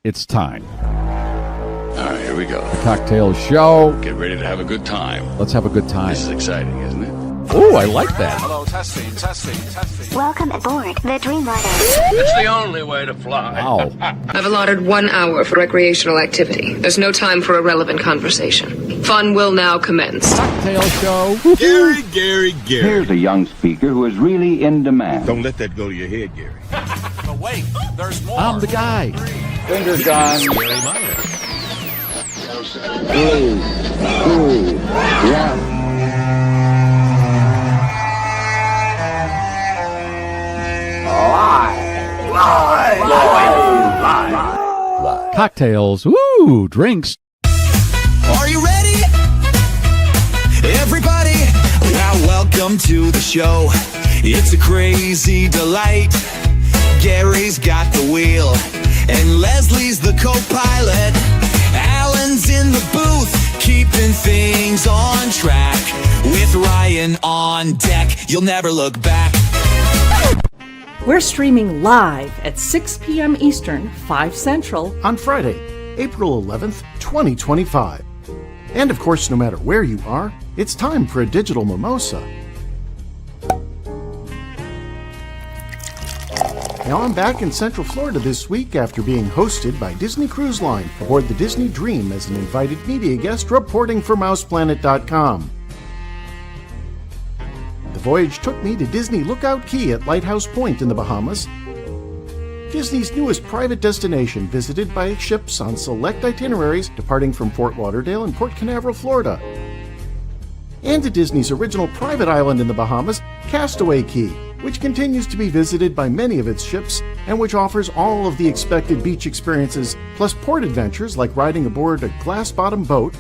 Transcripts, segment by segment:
It's time. All right, here we go. The Cocktail Show. Get ready to have a good time. Let's have a good time. This is exciting, isn't it? Oh, I like that. Hello, testing. Welcome aboard the Dreamliner. It's the only way to fly. Wow. I've allotted 1 hour for recreational activity. There's no time for irrelevant conversation. Fun will now commence. Cocktail Show. Gary. Here's a young speaker who is really in demand. Don't let that go to your head, Gary. But wait, there's more. I'm the guy. Finger guns. Gary Meier. 3, 2, 1. Cocktails. Woo, drinks. Are you ready? Everybody, now welcome to the show. It's a crazy delight. Gary's got the wheel, and Leslie's the co-pilot. Alan's in the booth, keeping things on track. With Ryan on deck, you'll never look back. We're streaming live at 6 p.m. Eastern, 5 Central. On Friday, April 11th, 2025. And of course, no matter where you are, it's time for a digital mimosa. Now I'm back in Central Florida this week after being hosted by Disney Cruise Line aboard the Disney Dream as an invited media guest reporting for MousePlanet.com. The voyage took me to Disney Lookout Key at Lighthouse Point in the Bahamas, Disney's newest private destination visited by ships on select itineraries departing from Fort Lauderdale and Port Canaveral, Florida, and to Disney's original private island in the Bahamas, Castaway Key, which continues to be visited by many of its ships and which offers all of the expected beach experiences, plus port adventures like riding aboard a glass-bottom boat,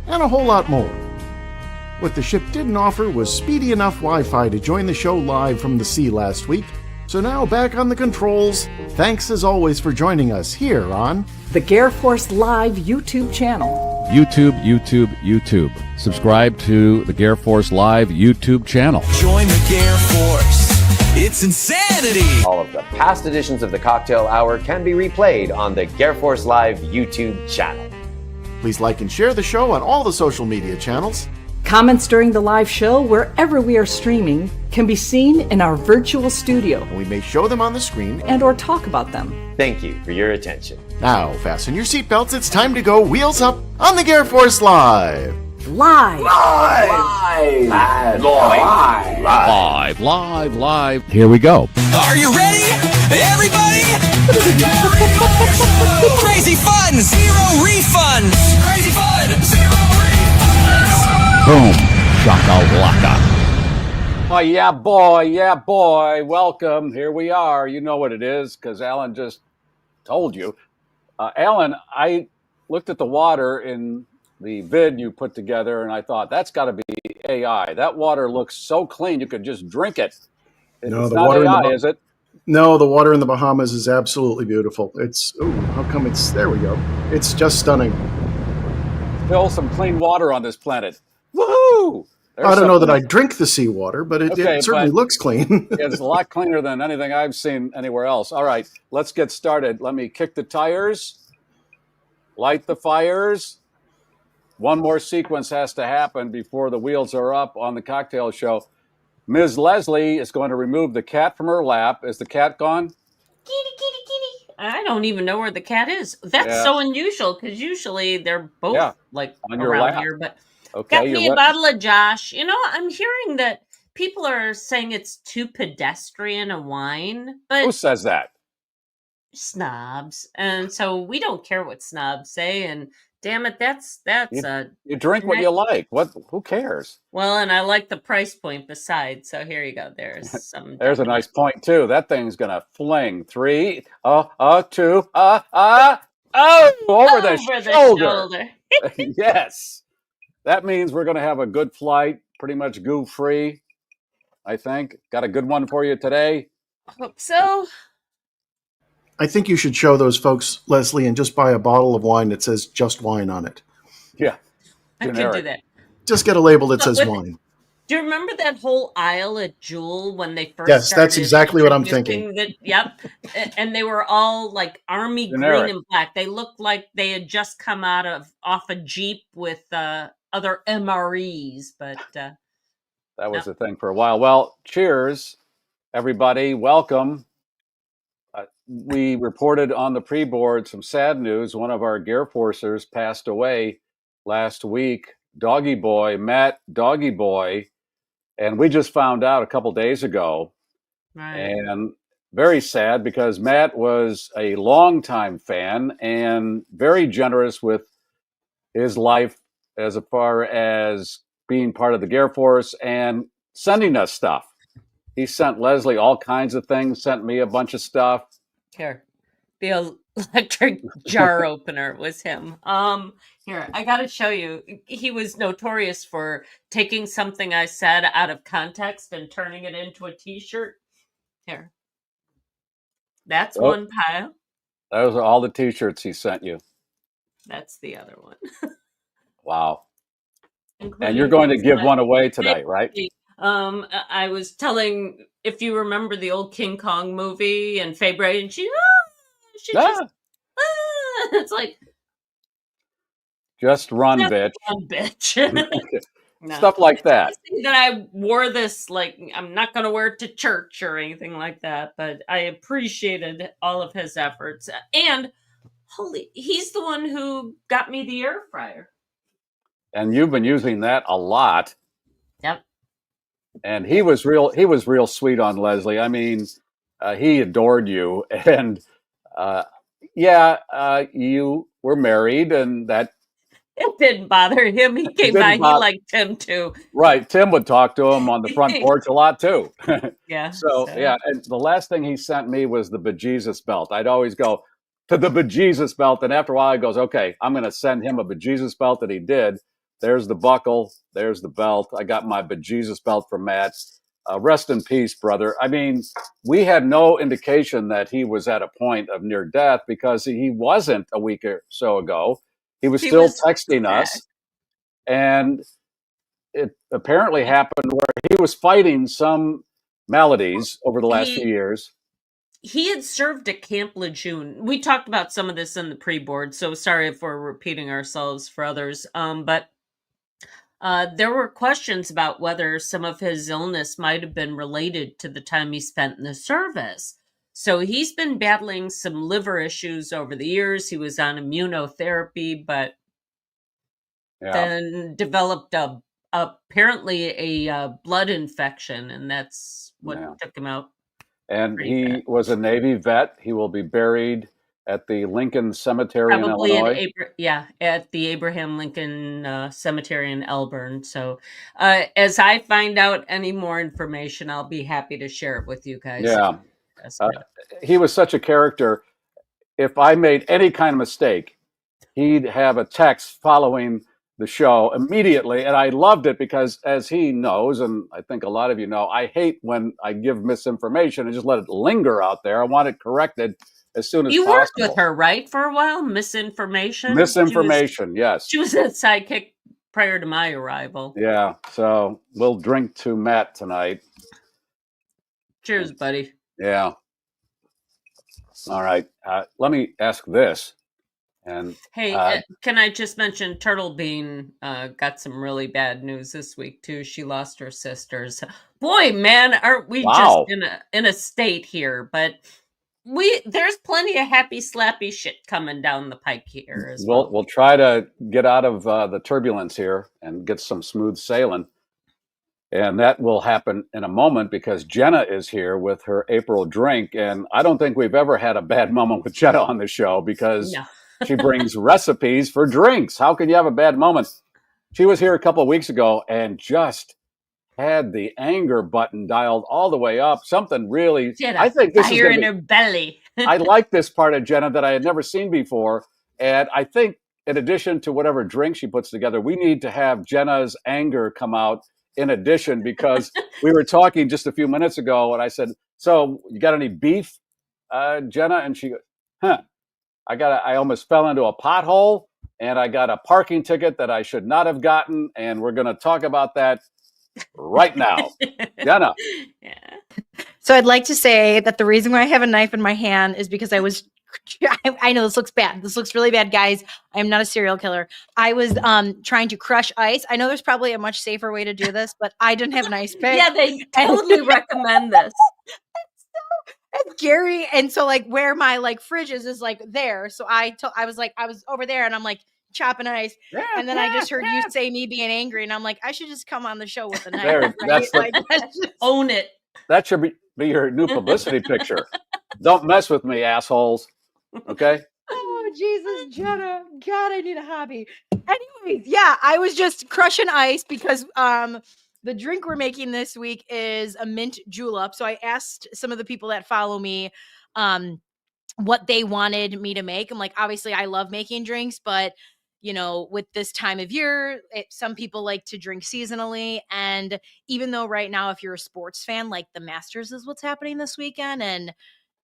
and a whole lot more. What the ship didn't offer was speedy enough Wi-Fi to join the show live from the sea last week. So now back on the controls. Thanks as always for joining us here on The GarrForce Live YouTube channel. YouTube. Subscribe to the GarrForce Live YouTube channel. Join the GarrForce. It's insanity. All of the past editions of the Cocktail Hour can be replayed on the GarrForce Live YouTube channel. Please like and share the show on all the social media channels. Comments during the live show, wherever we are streaming, can be seen in our virtual studio We may show them on the screen. and or talk about them. Thank you for your attention. Now fasten your seatbelts. It's time to go wheels up on the GarrForce Live. Live! Live. Here we go. Are you ready? Everybody? Crazy fun, zero refunds. Crazy fun, zero refunds. Boom. Shakalaka. Oh, yeah, boy. Welcome. Here we are. You know what it is because Alan just told you. Alan, I looked at the water in the vid you put together, and I thought, that's got to be AI. That water looks so clean, you could just drink it. No, It's the not water in AI, the is it? No, the water in the Bahamas is absolutely beautiful. How come it's, there we go. It's just stunning. Still some clean water on this planet. Woohoo! I don't know that I drink the seawater, but it certainly but looks clean. it's a lot cleaner than anything I've seen anywhere else. All right, let's get started. Let me kick the tires, light the fires. One more sequence has to happen before the wheels are up on the cocktail show. Ms. Leslie is going to remove the cat from her lap. Is the cat gone? Kitty. I don't even know where the cat is. That's so unusual because usually they're both like on your around lap. here. But Okay, got me a bottle of Josh. You know, I'm hearing that people are saying it's too pedestrian a wine, but Who says that? snobs, and so we don't care what snobs say. And damn it, that's You drink what you like. Who cares? well, and I like the price point besides. So here you go. There's some. There's a nice point too. That thing's gonna fling 3, 2, over the shoulder. Yes. That means we're going to have a good flight, pretty much goo-free, I think. Got a good one for you today? Hope so. I think you should show those folks, Leslie, and just buy a bottle of wine that says just wine on it. Yeah. I could do that. Just get a label that says wine. Do you remember that whole aisle at Jewel when they first Yes, started that's exactly what I'm introducing thinking. Yep. And they were all like army Generic. green and black. They looked like they had just come off a Jeep with other MREs, but that was the thing for a while. Well, cheers, everybody. Welcome. We reported on the pre-board some sad news. One of our GarrForcers passed away last week. Doggy Boy, Matt Doggy Boy. And we just found out a couple days ago. Right. And very sad because Matt was a longtime fan and very generous with his life as far as being part of the GarrForce and sending us stuff. He sent Leslie all kinds of things, sent me a bunch of stuff. Here, the electric jar opener was him. Here, I got to show you. He was notorious for taking something I said out of context and turning it into a T-shirt. Here, that's one pile. Those are all the T-shirts he sent you. That's the other one. Wow. And you're going to give one away tonight, right? I was telling, if you remember the old King Kong movie and Faye Bray, and it's like, just run, bitch. Run, bitch. No. Stuff like that. That I wore this, like, I'm not going to wear it to church or anything like that, but I appreciated all of his efforts. And he's the one who got me the air fryer. And you've been using that a lot. Yep. And he was real sweet on Leslie. I mean, he adored you. And you were married, and that it didn't bother him. He came by. He liked Tim too. Right. Tim would talk to him on the front porch a lot too. Yeah. So yeah. And the last thing he sent me was the bejesus belt. I'd always go to the bejesus belt. And after a while he goes, okay, I'm going to send him a bejesus belt, that he did. There's the buckle. There's the belt. I got my bejesus belt from Matt. Rest in peace, brother. I mean, we had no indication that he was at a point of near death because he wasn't a week or so ago. He was still texting us. And it apparently happened where he was fighting some maladies over the last few years. He had served at Camp Lejeune. We talked about some of this in the pre-board, so sorry if we're repeating ourselves for others. But there were questions about whether some of his illness might have been related to the time he spent in the service. So he's been battling some liver issues over the years. He was on immunotherapy, but then developed apparently a blood infection, and that's what took him out. And he was a Navy vet. He will be buried at the Lincoln Cemetery in Illinois. At the Abraham Lincoln Cemetery in Elburn. So as I find out any more information, I'll be happy to share it with you guys. Yeah. He was such a character. If I made any kind of mistake, he'd have a text following the show immediately. And I loved it because, as he knows, and I think a lot of you know, I hate when I give misinformation and just let it linger out there. I want it corrected as soon as possible. You worked with her, right, for a while? Misinformation? Yes. She was a sidekick prior to my arrival. Yeah. So we'll drink to Matt tonight. Cheers, buddy. Yeah. All right. Let me ask this. And hey, can I just mention Turtle Bean got some really bad news this week too. She lost her sisters. Boy, man, aren't we just in a state here? But there's plenty of happy slappy shit coming down the pike here as well. We'll try to get out of the turbulence here and get some smooth sailing. And that will happen in a moment because Jenna is here with her April drink. And I don't think we've ever had a bad moment with Jenna on the show because she brings recipes for drinks. How can you have a bad moment? She was here a couple of weeks ago and just had the anger button dialed all the way up. Something really, I think this fire in her belly. I like this part of Jenna that I had never seen before. And I think in addition to whatever drink she puts together, we need to have Jenna's anger come out in addition, because we were talking just a few minutes ago and I said, so you got any beef, Jenna? And she goes, I almost fell into a pothole and I got a parking ticket that I should not have gotten. And we're going to talk about that right now. Jenna. Yeah. So I'd like to say that the reason why I have a knife in my hand is because I was I know this looks bad. This looks really bad, guys. I am not a serial killer. I was trying to crush ice. I know there's probably a much safer way to do this, but I didn't have an ice pick. Yeah, they totally recommend this. And Garry, and so like where my like fridge is like there. So I was over there and I'm like chopping ice, and then I just heard you say me being angry, and I'm like, I should just come on the show with a knife. There, Right? that's Own it. That should be your new publicity picture. Don't mess with me, assholes. Okay? Oh, Jesus, Jenna. God, I need a hobby. Anyways, yeah, I was just crushing ice because the drink we're making this week is a mint julep. So I asked some of the people that follow me what they wanted me to make. I'm like, obviously, I love making drinks, but you know, with this time of year, some people like to drink seasonally. And even though right now, if you're a sports fan, like the Masters is what's happening this weekend, and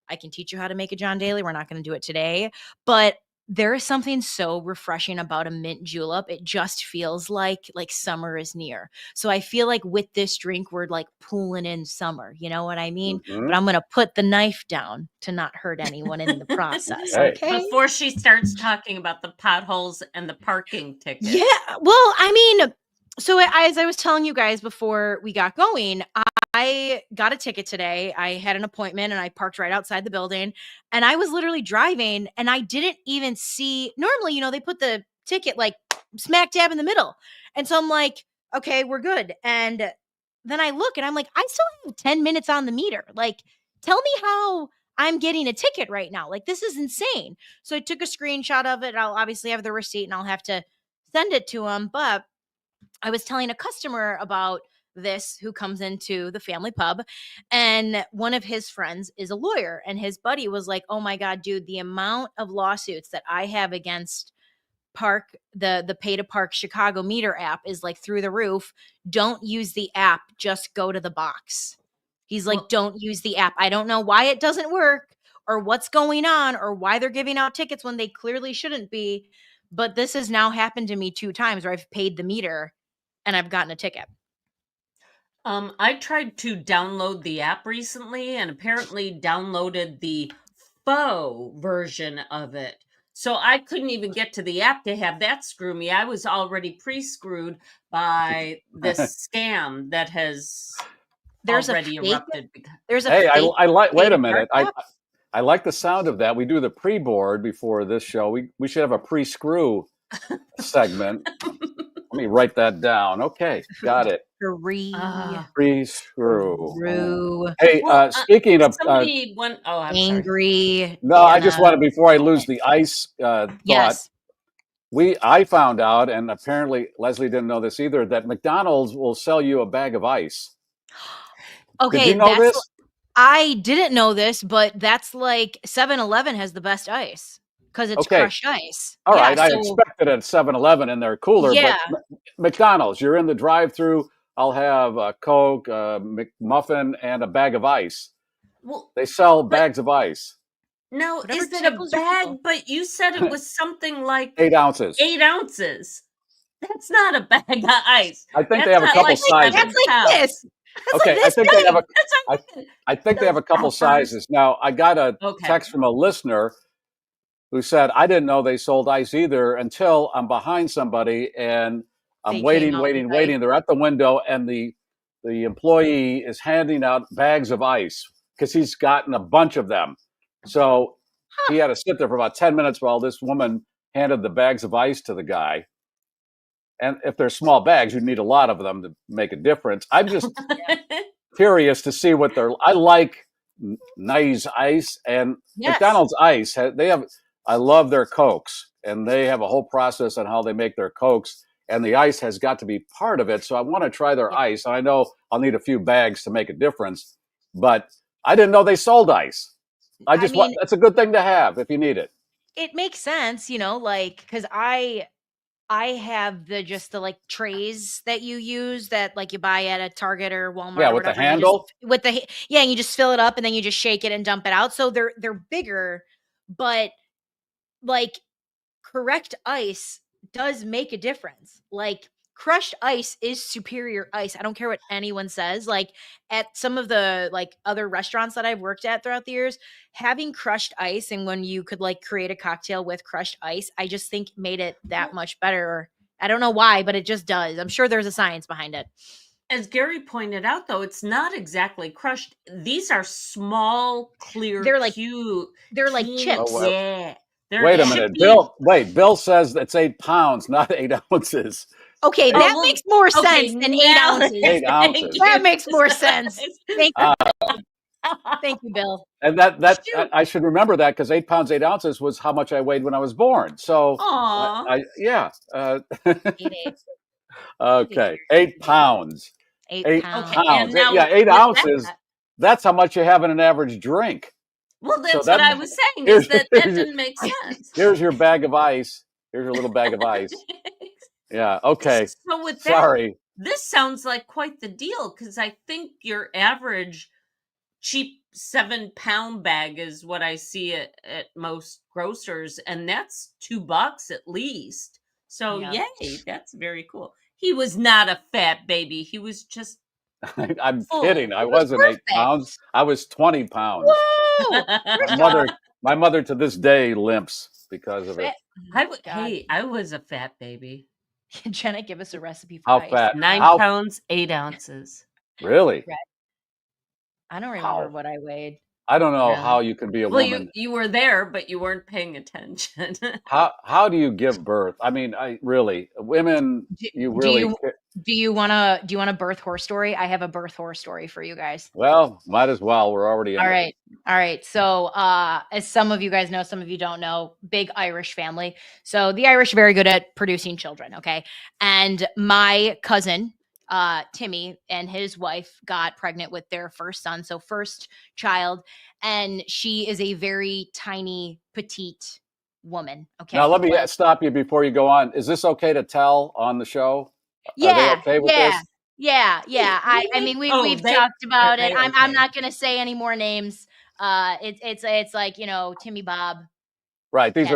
I can teach you how to make a John Daly. We're not going to do it today, but there is something so refreshing about a mint julep. It just feels like summer is near. So I feel like with this drink, we're like pulling in summer. You know what I mean? Mhm. But I'm going to put the knife down to not hurt anyone in the process. Hey. Okay. Before she starts talking about the potholes and the parking tickets. Yeah. Well, I mean, so as I was telling you guys before we got going, I got a ticket today. I had an appointment and I parked right outside the building, and I was literally driving and I didn't even see, normally, you know, they put the ticket like smack dab in the middle. And so I'm like, okay, we're good. And then I look and I'm like, I still have 10 minutes on the meter. Like, tell me how I'm getting a ticket right now. Like, this is insane. So I took a screenshot of it. I'll obviously have the receipt and I'll have to send it to him. But I was telling a customer about this who comes into the family pub, and one of his friends is a lawyer, and his buddy was like, oh my God, dude, the amount of lawsuits that I have against park, the pay to park Chicago meter app is like through the roof. Don't use the app, just go to the box. He's like, don't use the app. I don't know why it doesn't work or what's going on or why they're giving out tickets when they clearly shouldn't be. But this has now happened to me 2 times where I've paid the meter and I've gotten a ticket. I tried to download the app recently and apparently downloaded the faux version of it. So I couldn't even get to the app to have that screw me. I was already pre-screwed by this scam that has already erupted. There's a hey, fake I like. Wait a pay-to-park minute. app? I like the sound of that. We do the pre-board before this show. We should have a pre-screw segment. Let me write that down. Okay, got it. Pre-screw. Hey, speaking of somebody went. Oh, I'm angry. Sorry. No, I just wanted, before I lose the ice thought. Yes. I found out, and apparently Leslie didn't know this either, that McDonald's will sell you a bag of ice. Okay, did you know this? I didn't know this, but that's like 7-Eleven has the best ice because it's crushed ice. All right, I expected at 7-Eleven in their cooler, but McDonald's, you're in the drive-through. I'll have a Coke, a McMuffin, and a bag of ice. Well, they sell bags of ice. No, is it a bag? But you said it was something like 8 ounces. 8 ounces. That's not a bag of ice. I think they have a couple sizes. That's like this. Okay, I think they have I think they have a couple sizes. Now, I got a text from a listener who said, I didn't know they sold ice either until I'm behind somebody and I'm waiting. They're at the window and the employee is handing out bags of ice because he's gotten a bunch of them. So he had to sit there for about 10 minutes while this woman handed the bags of ice to the guy. And if they're small bags, you need a lot of them to make a difference. I'm just curious to see what I like nice ice, and McDonald's ice. I love their Cokes, and they have a whole process on how they make their Cokes, and the ice has got to be part of it. So I want to try their ice. I know I'll need a few bags to make a difference, but I didn't know they sold ice. That's a good thing to have if you need it. It makes sense, you know, like, because I have the like trays that you use that like you buy at a Target or Walmart. Yeah, or with the whatever, handle. And you just fill it up and then you just shake it and dump it out. So they're bigger, but like correct ice does make a difference. Like crushed ice is superior ice. I don't care what anyone says. Like at some of the like other restaurants that I've worked at throughout the years, having crushed ice and when you could like create a cocktail with crushed ice, I just think made it that much better. I don't know why, but it just does. I'm sure there's a science behind it. As Garry pointed out, though, it's not exactly crushed. These are small, clear, They're like cute. they're like chips. Oh, well. Yeah. They're Wait a minute, chippy. Bill says it's 8 pounds, not 8 ounces. Okay, that makes more sense than 8 ounces. 8 ounces. That makes more sense. Thank you. Thank you, Bill. And I should remember that because 8 pounds, 8 ounces was how much I weighed when I was born. So, yeah. Okay, 8 pounds. 8 pounds. Okay, now, 8 ounces. That's how much you have in an average drink. Well, that's what I was saying, is that didn't make sense. Here's your bag of ice. Here's your little bag of ice. Yeah, okay. So with that, sorry. This sounds like quite the deal, because I think your average cheap 7-pound bag is what I see at most grocers, and that's $2 at least. So yay, that's very cool. He was not a fat baby. He was just I'm kidding. I wasn't 8 pounds. I was 20 pounds. Whoa! My mother to this day limps because of it. I was a fat baby. Can Jenna give us a recipe for How ice? fat? 9 pounds, 8 ounces. Really? I don't remember what I weighed. I don't know how you can be a woman. Well, you were there, but you weren't paying attention. How do you give birth? I mean, women. Do you want a birth horror story? I have a birth horror story for you guys. Well, might as well. We're already in All right. So, as some of you guys know, some of you don't know, big Irish family. So the Irish are very good at producing children. Okay, and my cousin, Timmy, and his wife got pregnant with their first son, so first child, and she is a very tiny, petite woman. Okay. Now let me stop you before you go on. Is this okay to tell on the show? Yeah. Are they okay with this? Yeah. I mean, we've talked about it. I'm not gonna say any more names. It's like, Timmy Bob. Right. These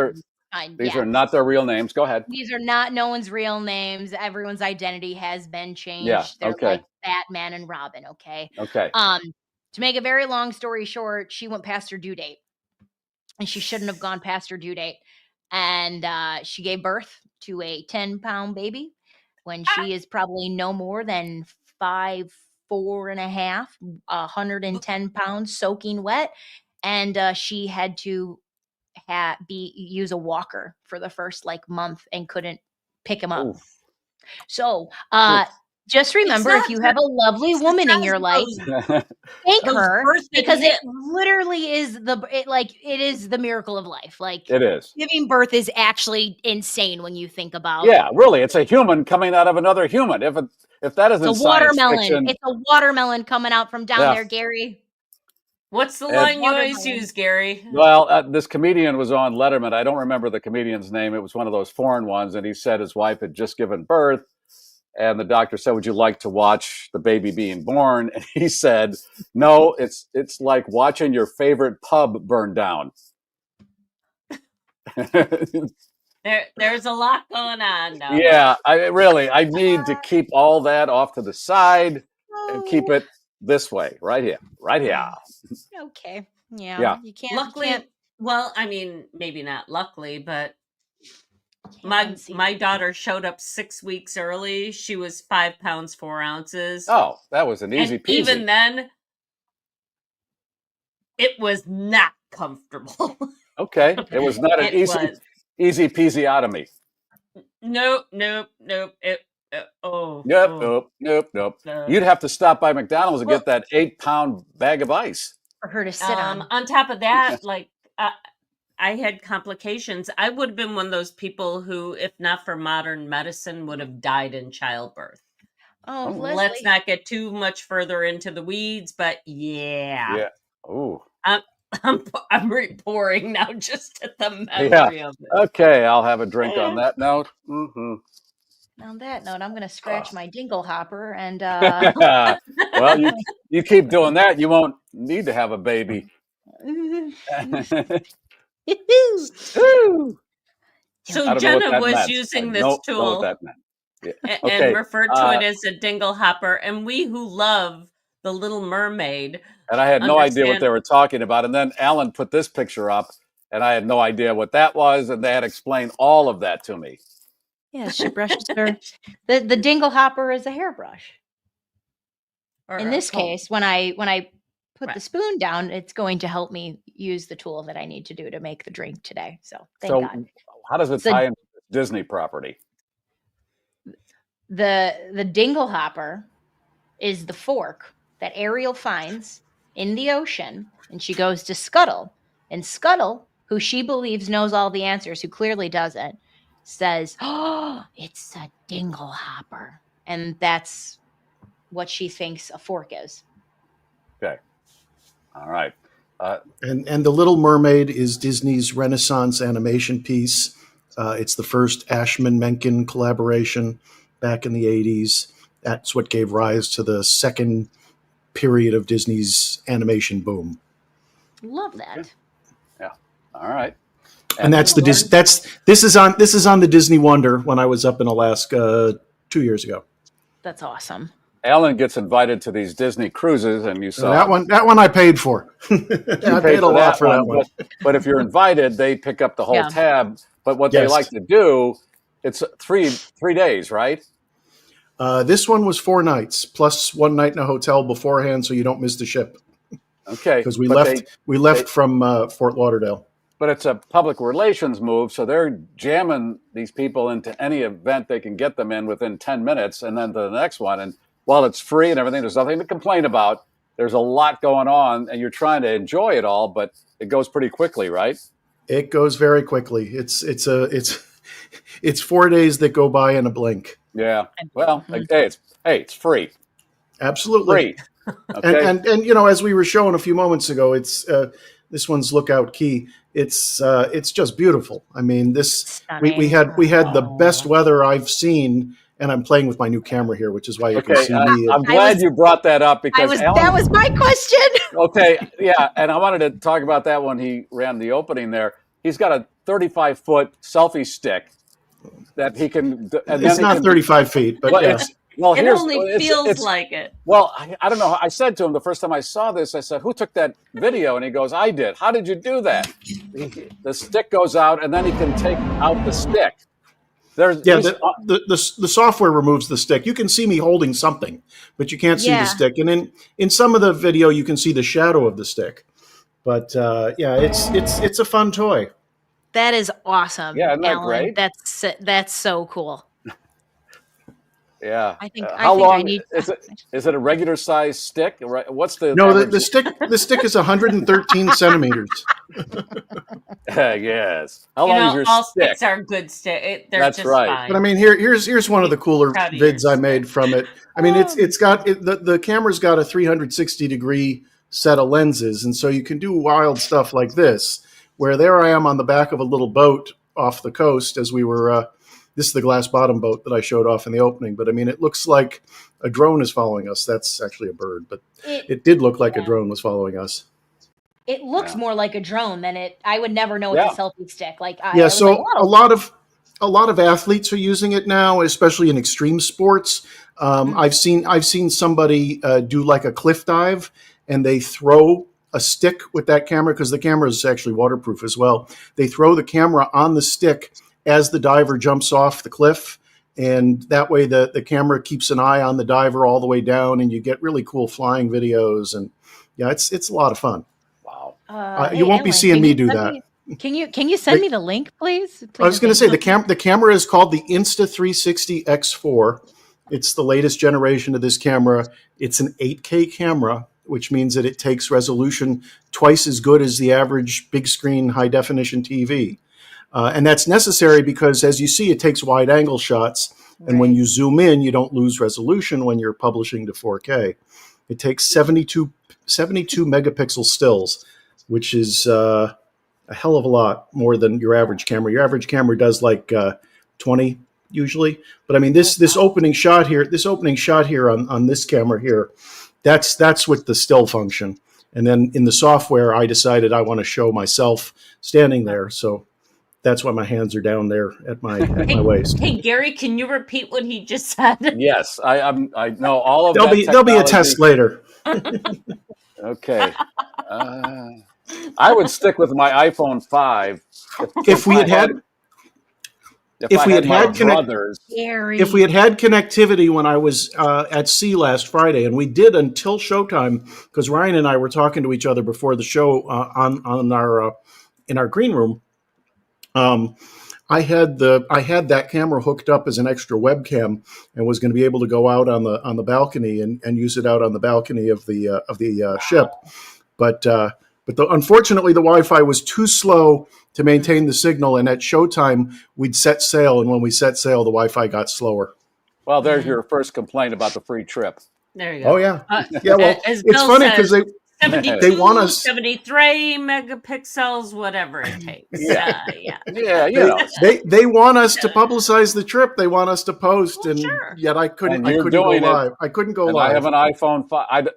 are not their real names. Go ahead. These are not no one's real names. Everyone's identity has been changed. Yeah, They're like Batman and Robin, okay? Okay. To make a very long story short, she went past her due date. And she shouldn't have gone past her due date. And she gave birth to a 10-pound baby when she is probably no more than 5'4.5", 110 pounds soaking wet. And she had to use a walker for the first month and couldn't pick him up. Oof. So just remember, if you have a lovely woman in your life, thank her, because it literally is it is the miracle of life. Like, it is. Giving birth is actually insane when you think about. Yeah, really, it's a human coming out of another human. If that isn't it's a watermelon, fiction, it's a watermelon coming out from down there, Garry. What's the line you always use, Garry? Well, this comedian was on Letterman. I don't remember the comedian's name. It was one of those foreign ones, and he said his wife had just given birth. And the doctor said, "Would you like to watch the baby being born?" And he said, "No, it's like watching your favorite pub burn down." There's a lot going on now. Yeah, I need to keep all that off to the side and keep it this way, right here. Okay. Yeah. You can't. Luckily, well, I mean, maybe not luckily, but my daughter showed up 6 weeks early. She was 5 pounds 4 ounces. Oh, that was an easy peasy. Even then, it was not comfortable. Okay, it was not an easy peasy-otomy. Nope. Nope. You'd have to stop by McDonald's and get that 8-pound bag of ice for her to sit on. On top of that, I had complications. I would have been one of those people who, if not for modern medicine, would have died in childbirth. Oh, let's not get too much further into the weeds, but yeah. Yeah. Ooh. I'm pouring now just at the memory of it. Okay, I'll have a drink on that note. Mm-hmm. On that note, I'm going to scratch my dingle hopper and. Well, you keep doing that, you won't need to have a baby. So Jenna was using this tool. Okay. and refer to it as a dingle hopper. And we who love The Little Mermaid. And I had no idea what understand- they were talking about. And then Alan put this picture up, and I had no idea what that was. And they had explained all of that to me. Yeah, she brushes her. The dingle hopper is a hairbrush. or In a this comb. case, when I put Right. the spoon down, it's going to help me use the tool that I need to do to make the drink today. So thank So God. how does it So- tie into Disney property? The dingle hopper is the fork that Ariel finds in the ocean, and she goes to Scuttle. And Scuttle, who she believes knows all the answers, who clearly doesn't, says, "Oh, it's a dingle hopper," and that's what she thinks a fork is. Okay. All right. And The Little Mermaid is Disney's Renaissance animation piece. It's the first Ashman-Menken collaboration back in the 80s. That's what gave rise to the second period of Disney's animation boom. Love that. Yeah. All right. And this is on the Disney Wonder when I was up in Alaska 2 years ago. That's awesome. Alan gets invited to these Disney cruises, and you saw That one I paid for. I paid a lot for that one. But if you're invited, they pick up the whole Yeah. tab. But what they Yes. like to do, it's three days, right? This one was 4 nights plus 1 night in a hotel beforehand, so you don't miss the ship. Okay. Because we But left from Fort Lauderdale. But it's a public relations move, so they're jamming these people into any event they can get them in within 10 minutes, and then to the next one. And while it's free and everything, there's nothing to complain about. There's a lot going on, and you're trying to enjoy it all, but it goes pretty quickly, right? It goes very quickly. It's 4 days that go by in a blink. Yeah. Well, it's free. Absolutely. Free. Okay. And as we were showing a few moments ago, it's this one's Lookout Key. It's just beautiful. I mean, we had the best weather I've seen, and I'm playing with my new camera here, which is why you can see me. I'm glad you brought that up because that was my question. Okay, yeah, and I wanted to talk about that when he ran the opening there. He's got a 35-foot selfie stick that he can. And it's not 35 feet, but yeah. It only feels like it. Well, I don't know. I said to him the first time I saw this, I said, "Who took that video?" And he goes, "I did." How did you do that? The stick goes out, and then he can take out the stick. The software removes the stick. You can see me holding something, but you can't see the stick. And in some of the video, you can see the shadow of the stick. But it's a fun toy. That is awesome. Yeah, isn't that Alan. great? That's so cool. Yeah. I think how I long need. is it? A regular size stick? What's the No, average? the stick is 113 centimeters. Yes. How long is your all stick? sticks are good stick. They're That's just right. fine. But I mean, here's one of the cooler Proud of vids your I made from it. I mean, the camera's got a 360 degree set of lenses, and so you can do wild stuff like this. Where there I am on the back of a little boat off the coast as we were. This is the glass bottom boat that I showed off in the opening. But I mean, it looks like a drone is following us. That's actually a bird, but it did look like a drone was following us. It looks more like a drone than it. I would never know it's a selfie stick. So a lot of athletes are using it now, especially in extreme sports. I've seen somebody do like a cliff dive, and they throw a stick with that camera because the camera is actually waterproof as well. They throw the camera on the stick as the diver jumps off the cliff, and that way the camera keeps an eye on the diver all the way down, and you get really cool flying videos. And yeah, it's a lot of fun. Wow. You won't be seeing me do that. Can you send me the link, please? I was going to say the camera is called the Insta360 X4. It's the latest generation of this camera. It's an 8K camera, which means that it takes resolution twice as good as the average big screen high definition TV. And that's necessary because, as you see, it takes wide angle shots. And when you zoom in, you don't lose resolution when you're publishing to 4K. It takes 72 megapixel stills, which is a hell of a lot more than your average camera. Your average camera does like 20 usually. But I mean, this opening shot here on this camera here, that's with the still function. And then in the software, I decided I want to show myself standing there. So That's why my hands are down there at my my waist. Hey, Garry, can you repeat what he just said? Yes, I know all of There'll be a test later. Okay. I would stick with my iPhone 5. If we had had connectivity when I was at sea last Friday, and we did until showtime, because Ryan and I were talking to each other before the show on our in our green room. I had that camera hooked up as an extra webcam and was going to be able to go out on the balcony and use it out on the balcony of the ship, but unfortunately the Wi-Fi was too slow to maintain the signal, and at showtime we'd set sail, and when we set sail the Wi-Fi got slower. Well, there's your first complaint about the free trip. There you go. Oh yeah, yeah. Well, it's funny because they want us 73 megapixels, whatever it takes. Yeah. They want us to publicize the trip. They want us to post, and yet I couldn't go live. I couldn't go live. I have an iPhone 5.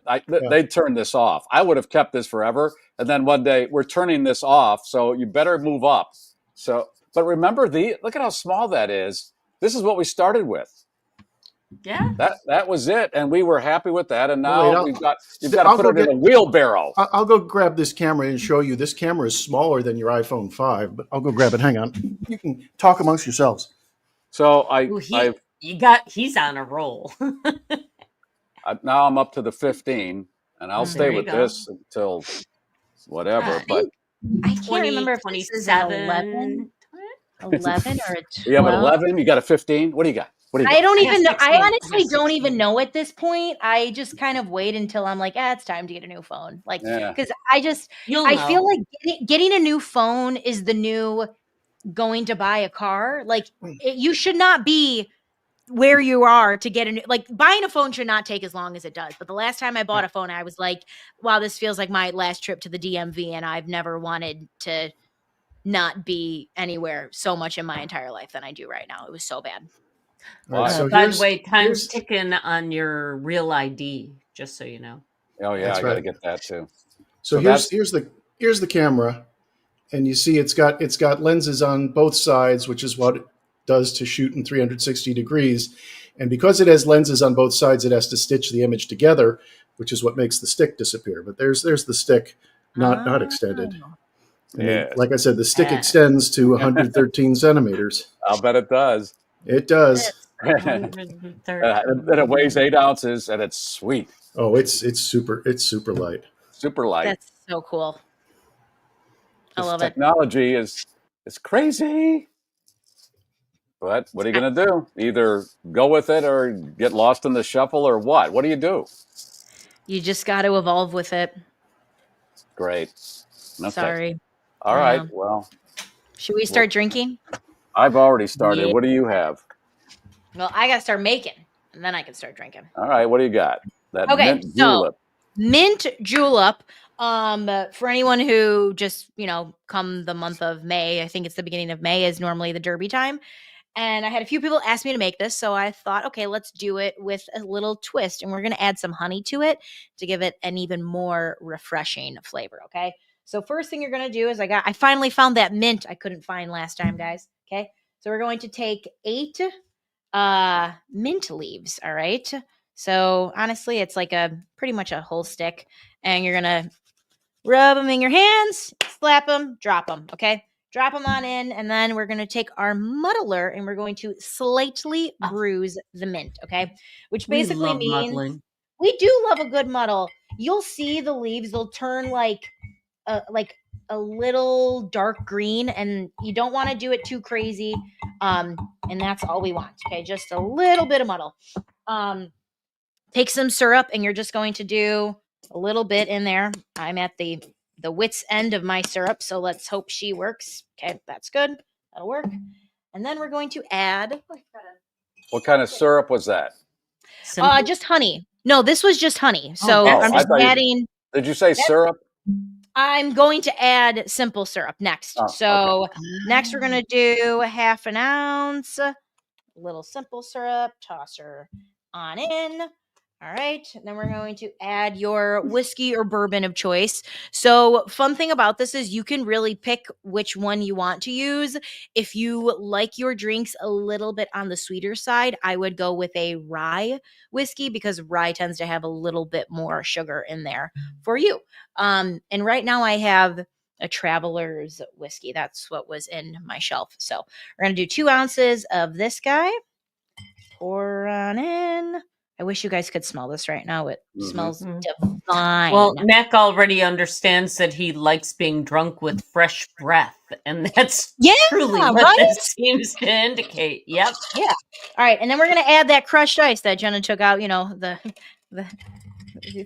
They turned this off. I would have kept this forever, and then one day we're turning this off. So you better move up. So, but remember, look at how small that is. This is what we started with. Yeah, that was it, and we were happy with that. And now you've got to put it in a wheelbarrow. I'll go grab this camera and show you. This camera is smaller than your iPhone 5, but I'll go grab it. Hang on, you can talk amongst yourselves. So he's on a roll. Now I'm up to the 15, and I'll stay with this until whatever. But I can't remember if this is an 11 or a 12. You have an 11. You got a 15. What do you got? I don't even know. I honestly don't even know at this point. I just kind of wait until I'm like, it's time to get a new phone. Like, because I feel like getting a new phone is the new going to buy a car. Like, you should not be where you are to get a new, like, buying a phone should not take as long as it does. But the last time I bought a phone, I was like, wow, this feels like my last trip to the DMV, and I've never wanted to not be anywhere so much in my entire life than I do right now. It was so bad. Right, so by the way, time's ticking on your real ID, just so you know. Oh yeah, I got to get that too. So here's the camera, and you see it's got lenses on both sides, which is what it does to shoot in 360 degrees. And because it has lenses on both sides, it has to stitch the image together, which is what makes the stick disappear. But there's the stick not extended. Yeah, like I said, the stick extends to 113 centimeters. I'll bet it does. It does. And it weighs 8 ounces, and it's sweet. Oh, it's super light. Super light. That's so cool. I love it. Technology is crazy. But what are you going to do? Either go with it or get lost in the shuffle, or what? What do you do? You just got to evolve with it. Great. Okay. Sorry. All right. Well, should we start drinking? I've already started. Yeah. What do you have? Well, I got to start making, and then I can start drinking. All right. What do you got? That mint julep. Mint julep. For anyone who just, come the month of May, I think it's the beginning of May is normally the Derby time. And I had a few people ask me to make this, so I thought, okay, let's do it with a little twist. And we're going to add some honey to it to give it an even more refreshing flavor, okay? So first thing you're going to do is I finally found that mint I couldn't find last time, guys, okay? So we're going to take 8 mint leaves, all right? So honestly, it's like pretty much a whole stick. And you're going to rub them in your hands, slap them, drop them, okay? Drop them on in, and then we're going to take our muddler and we're going to slightly bruise the mint, okay? Which basically means we do love a good muddle. You'll see the leaves, they'll turn like a little dark green, and you don't want to do it too crazy. And that's all we want, okay? Just a little bit of muddle. Take some syrup, and you're just going to do a little bit in there. I'm at the wit's end of my syrup, so let's hope she works. Okay, that's good. That'll work. And then we're going to add. What kind of syrup was that? Just honey. No, this was just honey. So I'm just adding. Did you say syrup? I'm going to add simple syrup next. Next we're going to do 1/2 ounce, a little simple syrup. Toss her on in. All right. And then we're going to add your whiskey or bourbon of choice. So, fun thing about this is you can really pick which one you want to use. If you like your drinks a little bit on the sweeter side, I would go with a rye whiskey because rye tends to have a little bit more sugar in there for you. And right now I have a Traveler's whiskey. That's what was in my shelf. So, we're going to do 2 ounces of this guy. Pour on in. I wish you guys could smell this right now. It smells divine. Well, Mac already understands that he likes being drunk with fresh breath, and that's truly what this seems to indicate. Yep. Yeah. All right, and then we're gonna add that crushed ice that Jenna took out. You know the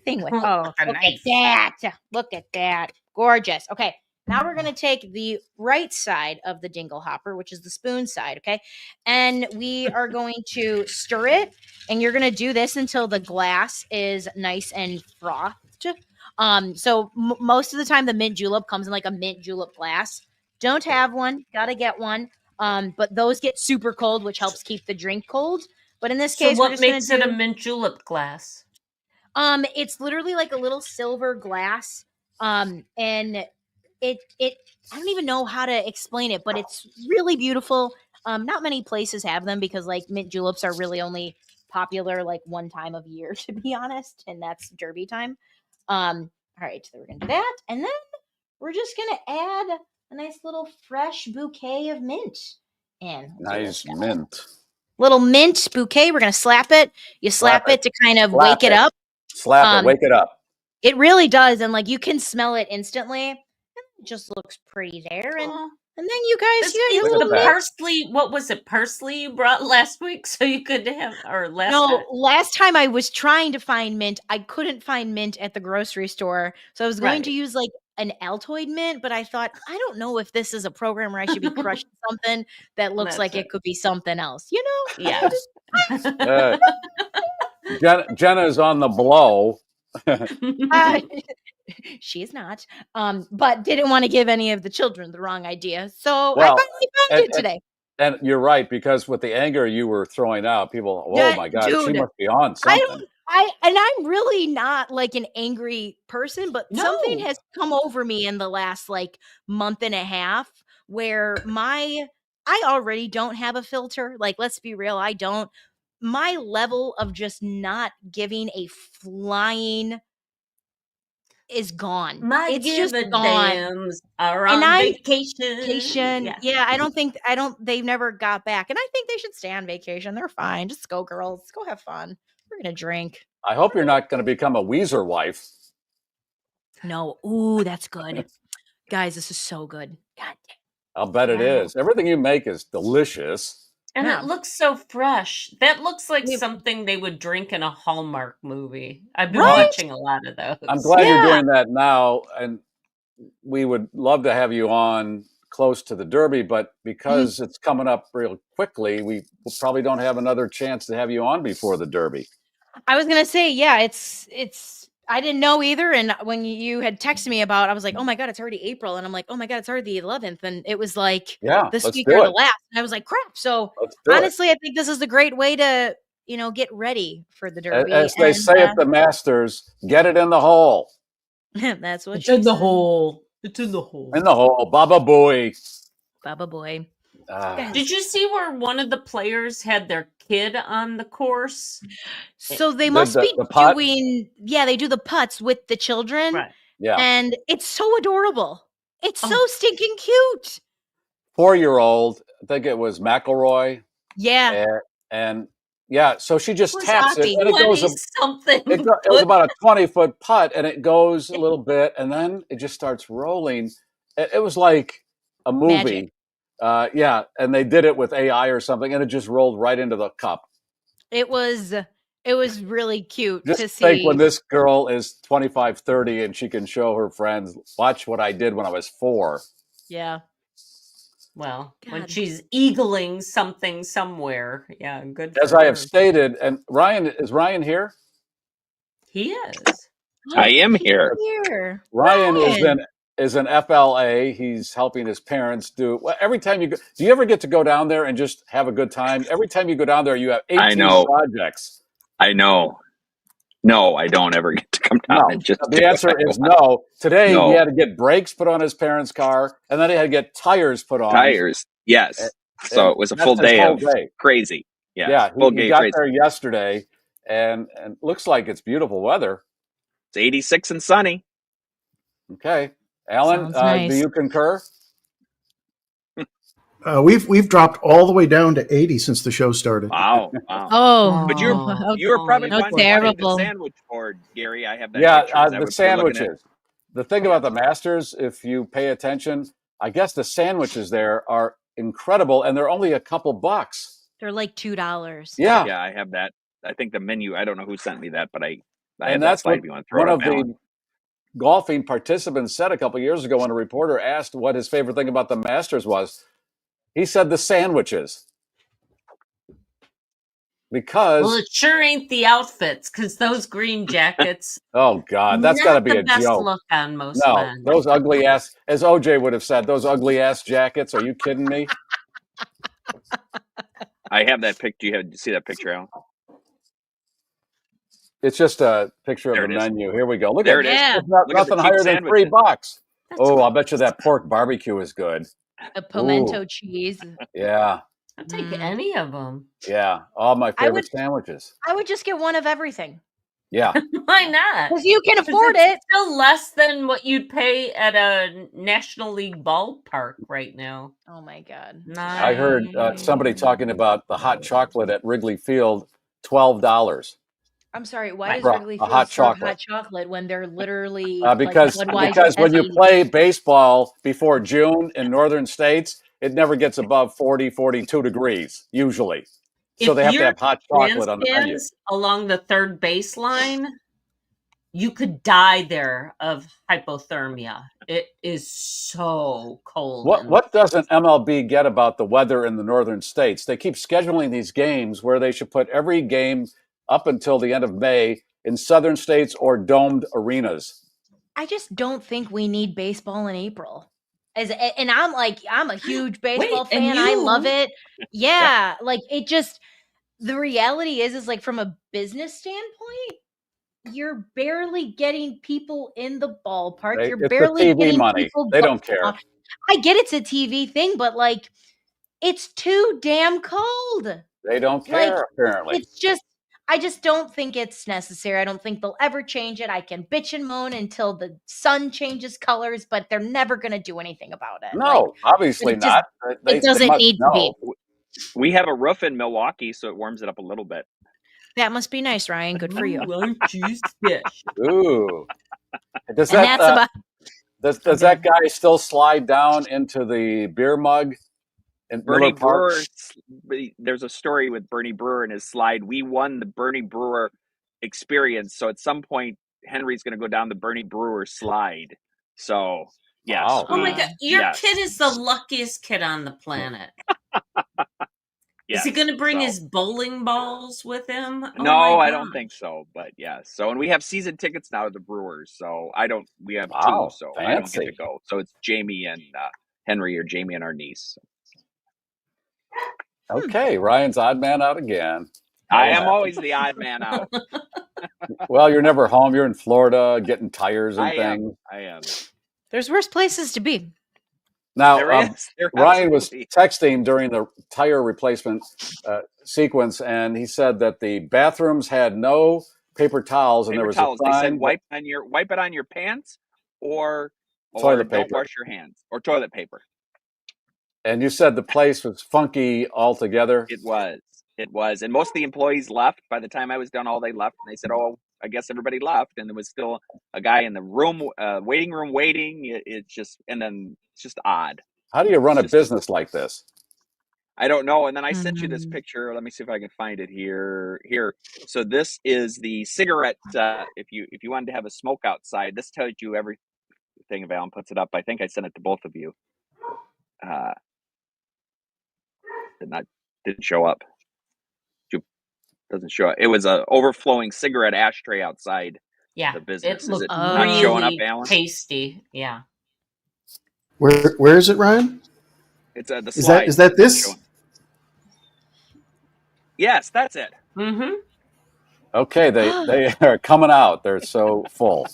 thing with. Oh, look at that! Look at that! Gorgeous. Okay. Now we're going to take the right side of the dingle hopper, which is the spoon side, okay? And we are going to stir it, and you're going to do this until the glass is nice and frothed. So most of the time, the mint julep comes in like a mint julep glass. Don't have one, got to get one. But those get super cold, which helps keep the drink cold. But in this case, what makes it a mint julep glass? It's literally like a little silver glass, and it I don't even know how to explain it, but it's really beautiful. Not many places have them because like mint juleps are really only popular like one time of year, to be honest, and that's Derby time. All right, so we're gonna do that, and then we're just gonna add a nice little fresh bouquet of mint. And nice mint. Little mint bouquet. We're gonna slap it. You slap it to kind of wake it up. Slap it, wake it up. It really does, and like you can smell it instantly. It just looks pretty there, and then you guys, you got the parsley. What was it? Parsley you brought last week, so you could have, or last. No, time. last time I was trying to find mint. I couldn't find mint at the grocery store, so I was going to use like an Altoid mint, but I thought I don't know if this is a program where I should be crushing something that looks like it could be something else. You know? Yeah. Jenna's on the blow. She is not, but didn't want to give any of the children the wrong idea. So Well, I finally found it today. And you're right, because with the anger you were throwing out, people, oh my God, dude, she must be on something. I'm really not like an angry person, but something has come over me in the last like month and a half where I already don't have a filter. Like, let's be real, I don't. My level of just not giving a flying is gone. It's just gone. Are on vacation. Yeah, I don't they've never got back. And I think they should stay on vacation. They're fine. Just go, girls. Go have fun. We're gonna drink. I hope you're not gonna become a Weezer wife. No. Ooh, that's good. Guys, this is so good. God damn. I'll bet it is. Everything you make is delicious. And it looks so fresh. That looks like something they would drink in a Hallmark movie. I've been watching a lot of those. I'm glad you're doing that now, and we would love to have you on close to the Derby, but because it's coming up real quickly, we probably don't have another chance to have you on before the Derby. I was gonna say, it's I didn't know either. And when you had texted me about, I was like, oh my God, it's already April. And I'm like, oh my God, it's already the 11th. And it was like this week or the last. And I was like, crap. So honestly, I think this is a great way to, get ready for the Derby. As they say at the Masters, get it in the hole. That's what it's in the hole. It's in the hole. In the hole. Baba boy. Baba boy. Did you see where one of the players had their kid on the course? So they must be doing, they do the putts with the children. Right. Yeah. And it's so adorable. It's so stinking cute. 4-year-old, I think it was McElroy. Yeah. And so she just taps it, and it goes something. It was about a 20-foot putt, and it goes a little bit, and then it just starts rolling. It was like a movie. Magic. And they did it with AI or something, and it just rolled right into the cup. It was really cute just to see. Think when this girl is 25, 30, and she can show her friends, watch what I did when I was 4. Yeah. Well, when she's eagling something somewhere. Yeah, good. As I have stated, and is Ryan here? He is. I am here. Ryan is an FLA. He's helping his parents do. Well, every time do you ever get to go down there and just have a good time? Every time you go down there, you have 18 projects. I know. No, I don't ever get to come down No. and just. The answer is no. Today No. he had to get brakes put on his parents' car, and then he had to get tires put on. Tires, yes. So And it was a that's full his day whole of day. crazy. Yeah, Yeah, full he day got crazy. there yesterday, and looks like it's beautiful weather. It's 86 and sunny. Okay, Alan, Sounds nice. do you concur? We've dropped all the way down to 80 since the show started. Wow. Oh, But you were probably no, wanting terrible. the sandwich board, Gary. I have that Yeah, picture. Is that the what you're looking at? sandwiches. The thing about the Masters, if you pay attention, I guess the sandwiches there are incredible, and they're only a couple bucks. They're like $2. Yeah. Yeah, I have that. I think the menu, I don't know who sent me that, but I have And that that's slide what if you want to throw one it of up, Alan. the golfing participants said a couple years ago when a reporter asked what his favorite thing about the Masters was. He said the sandwiches. Because Well, it sure ain't the outfits, because those green jackets. oh God, that's got to be not a the best joke. look on most No, men. those ugly ass, as OJ would have said, those ugly ass jackets. Are you kidding me? I have that picture. You have to see that picture, Alan. It's just a picture There of the it is. menu. Here we go. Look There at it is. Yeah. It's not, Look at the nothing cheap higher than $3. sandwiches. Oh, I'll bet you that pork barbecue is good. A pimento cheese. Yeah, I'll take any of them. yeah. All my I favorite would- sandwiches. I would just get one of everything. Yeah. Why not? Because you can 'Cause afford it's it. still less than what you'd pay at a National League ballpark right now. Oh my God. I heard somebody talking about the hot chocolate at Wrigley Field, $12. I'm sorry. Why does For Wrigley a Field hot serve chocolate. hot chocolate when they're literally Because like Budweiser because when you heavy? play baseball before June in northern states, it never gets above 40, 42 degrees usually. So If they have to you're have hot chocolate on the menu. grandstands along the third baseline, you could die there of hypothermia. It is so cold. What doesn't MLB get about the weather in the northern states? They keep scheduling these games where they should put every game up until the end of May in southern states or domed arenas. I just don't think we need baseball in April. And I'm a huge baseball Wait, and fan. I love you? it. Yeah, like it just the reality is like from a business standpoint, you're barely getting people in the ballpark. You're It's the barely TV getting money. people. They don't care. I get it's a TV thing, but like it's too damn cold. They don't care, apparently. It's just I just don't think it's necessary. I don't think they'll ever change it. I can bitch and moan until the sun changes colors, but they're never going to do anything about it. No, obviously it just- not. it doesn't must need to be. know. We have a roof in Milwaukee, so it warms it up a little bit. That must be nice, Ryan. Good for you. Aren't you special? Ooh. Does And that that's about does that guy still slide down into the beer mug in Bernie Miller Park? Brewer, there's a story with Bernie Brewer in his slide. We won the Bernie Brewer experience. So at some point, Henry's going to go down the Bernie Brewer slide. So, yes. Wow. Oh my God. Your yes. kid is the luckiest kid on the planet. Yes, Is he going to bring so- his bowling balls with him? Oh No, my I don't God. think so. But yeah. So, and we have season tickets now to the Brewers. So we have Wow, two. So I don't get to fancy. go. So it's Jamie and Henry, or Jamie and our niece. Okay, Ryan's odd man out again. I am always the odd man out. Well, you're never home. You're in Florida getting tires and things. I am. there's worse places to be. Now, There is. There Ryan was absolutely- texting during the tire replacement sequence, and he said that the bathrooms had no paper towels, and Paper there was towels. a They sign. said wipe it on your pants, or Toilet don't paper. wash your hands, or toilet paper. And you said the place was funky altogether. It was, and most of the employees left. By the time I was done, all they left, and they said, "Oh, I guess everybody left," and there was still a guy in the room, waiting room, waiting. It's just odd. How do you run a Just- business like this? I don't know. And then I sent you this picture. Let me see if I can find it here. Here. So this is the cigarette. If you wanted to have a smoke outside, this tells you everything. If Alan puts it up, I think I sent it to both of you. Didn't show up. Doesn't show up. It was a overflowing cigarette ashtray outside Yeah, the business. it looked Is it not showing up, really Alan? tasty. Yeah. Where is it, Ryan? It's the Is slide. that this? Yes, that's it. Mm-hmm. Okay, they are coming out. They're so full.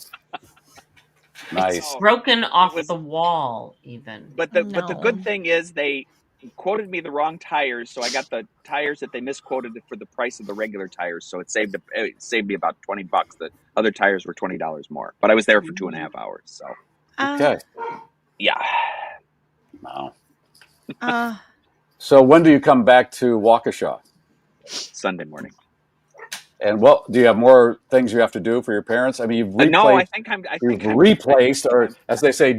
Nice. Broken off the wall, even. But the good thing is they quoted me the wrong tires, so I got the tires that they misquoted for the price of the regular tires. So it saved me about $20. The other tires were $20 more, but I was there for 2.5 hours. So okay, yeah. Wow. So when do you come back to Waukesha? Sunday morning. And do you have more things you have to do for your parents? I mean, you've replaced. No, I think I'm replaced, or as they say,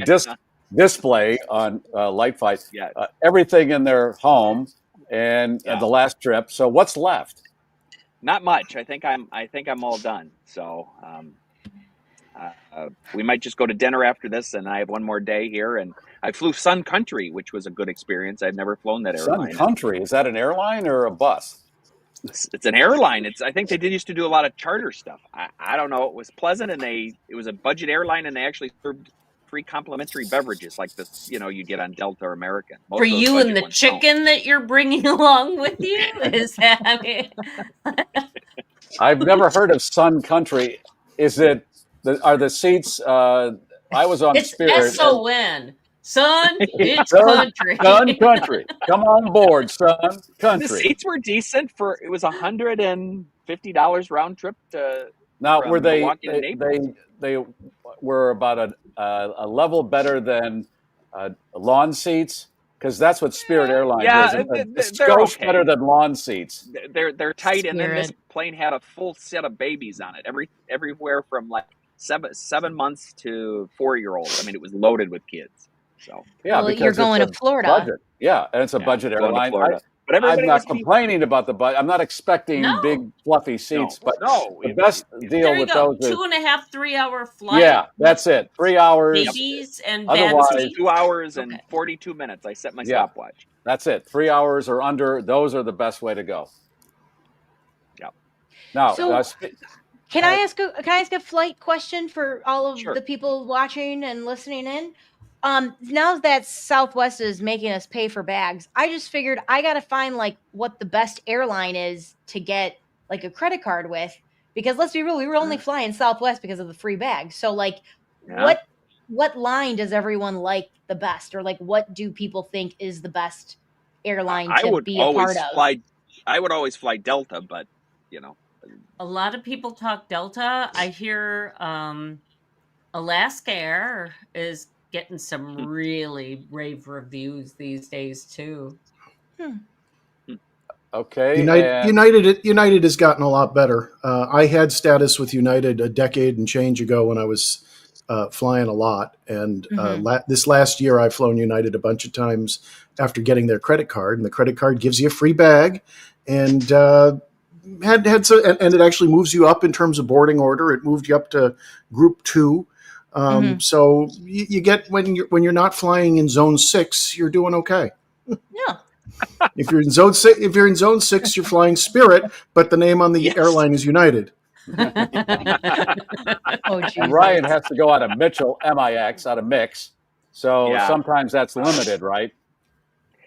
display on Light Fight. Yeah. Everything in their home and the last trip. So what's left? Not much. I think I'm all done. So we might just go to dinner after this, and I have one more day here. And I flew Sun Country, which was a good experience. I'd never flown that airline. Sun Country, is that an airline or a bus? It's an airline. I think they used to do a lot of charter stuff. I don't know. It was pleasant, and it was a budget airline, and they actually served free complimentary beverages like this, you get on Delta or American. For you and the chicken that you're bringing along with you? Is that? I mean... I've never heard of Sun Country. Is it? Are the seats? I was on Spirit. It's SON. Sun, it's country. Sun Country. Come on board, Sun Country. The seats were decent it was $150 round trip to. Now, were they were about a level better than lawn seats? Because that's what Spirit Airlines is. They're okay. Better than lawn seats. They're tight, and then this plane had a full set of babies on it. Everywhere from like 7 months to 4-year-olds. I mean, it was loaded with kids. So because you're going to Florida. Budget. Yeah, and it's a budget airline. But I'm not complaining about the budget. I'm not expecting big fluffy seats. But the best deal with those is 2.5, 3-hour flight. Yeah, that's it. 3 hours. Babies and otherwise 2 hours and 42 minutes. I set my stopwatch. That's it. 3 hours or under. Those are the best way to go. Yeah. Now, can I ask a flight question for all of the people watching and listening in? Now that Southwest is making us pay for bags, I just figured I got to find like what the best airline is to get like a credit card with, because let's be real, we were only flying Southwest because of the free bags. So like what line does everyone like the best, or like what do people think is the best airline to be a part of? I would always fly Delta, but a lot of people talk Delta. I hear Alaska Air is getting some really rave reviews these days too. Okay. United has gotten a lot better. I had status with United a decade and change ago when I was flying a lot. And this last year I've flown United a bunch of times after getting their credit card. And the credit card gives you a free bag, and and it actually moves you up in terms of boarding order. It moved you up to Group 2. So you get, when you're not flying in Zone 6, you're doing okay. Yeah. If you're in Zone 6, you're flying Spirit, but the name on the airline is United. And Ryan has to go out of Mitchell, MIX, out of Mix. So sometimes that's limited, right?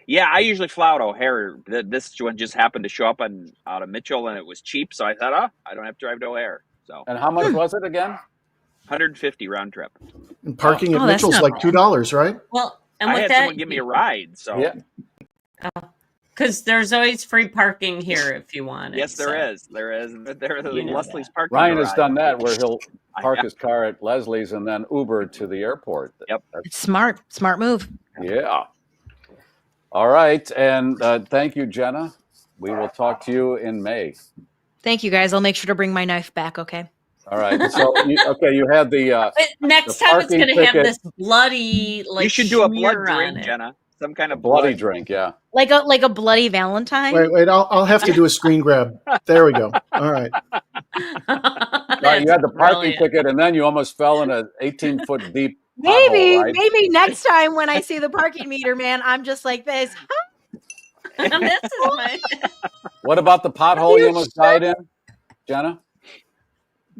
Yeah, I usually fly out O'Hare. This one just happened to show up out of Mitchell, and it was cheap. So I thought, I don't have to drive to O'Hare. So. And how much was it again? $150 round trip. And parking at Mitchell's like $2, right? Well, and I had someone give me a ride. So because there's always free parking here if you want it. Yes, there is. There is. Leslie's parking. Ryan has done that, where he'll park his car at Leslie's and then Uber to the airport. Yep. It's smart move. Yeah. All right. And thank you, Jenna. We will talk to you in May. Thank you, guys. I'll make sure to bring my knife back, okay? All right. So, you had the next time it's going to have this bloody, like, you should do a blood drink, it. Jenna. Some kind of bloody drink, yeah. Like a bloody Valentine. Wait. I'll have to do a screen grab. There we go. All right. Right, you had the parking ticket, and then you almost fell in an 18-foot deep. Maybe, pothole, right? maybe next time when I see the parking meter, man, I'm just like this. This is my. What about the pothole you almost died in, Jenna?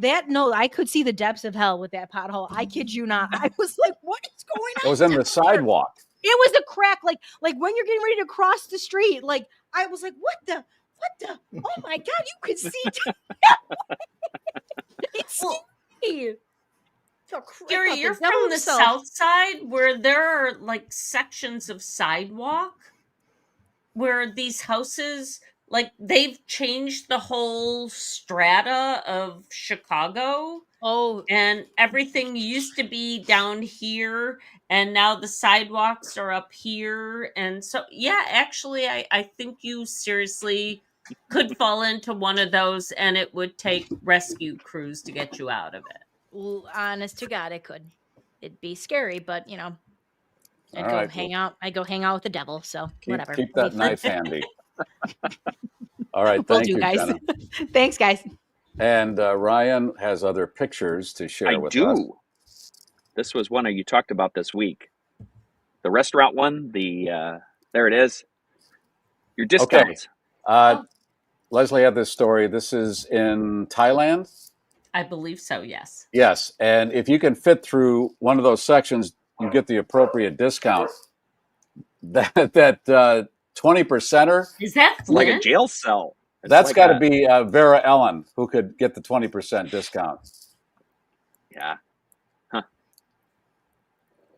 I could see the depths of hell with that pothole. I kid you not. I was like, what is going on? It was in the sidewalk. It was a crack, like when you're getting ready to cross the street. Like, I was like, what What the? Oh my God, you could see. It's me. Gary, you're from the south side where there are like sections of sidewalk where these houses, like they've changed the whole strata of Chicago. Oh, and everything used to be down here, and now the sidewalks are up here. And so, yeah, actually, I think you seriously could fall into one of those, and it would take rescue crews to get you out of it. well, honest to God, it could. It'd be scary, but I'd All go right, hang out. I go hang out with the devil. So whatever. Keep that knife handy. All right, Will thank do, you, guys. Jenna. Thanks, guys. And Ryan has other pictures to share with us. This was one you talked about this week. The restaurant one, there it is. Your discounts. Okay. Leslie had this story. This is in Thailand? I believe so, yes. Yes. And if you can fit through one of those sections, you get the appropriate discount. That 20%er. Is that like a jail cell? That's got to be Vera Ellen who could get the 20% discount. Yeah. Huh.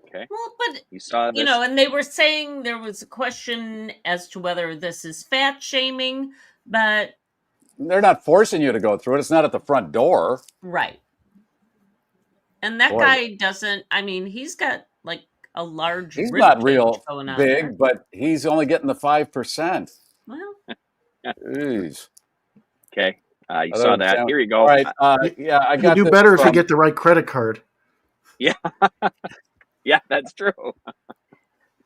Okay. Well, but you saw this? And they were saying there was a question as to whether this is fat shaming, but they're not forcing you to go through it. It's not at the front door. Right. And that guy doesn't, he's got like a large He's rib not cage real going on big, there. but he's only getting the 5%. Well, jeez. Okay. You saw that. Here you go. All right. Yeah, I got You do better if you get the right credit card. Yeah. Yeah, that's true.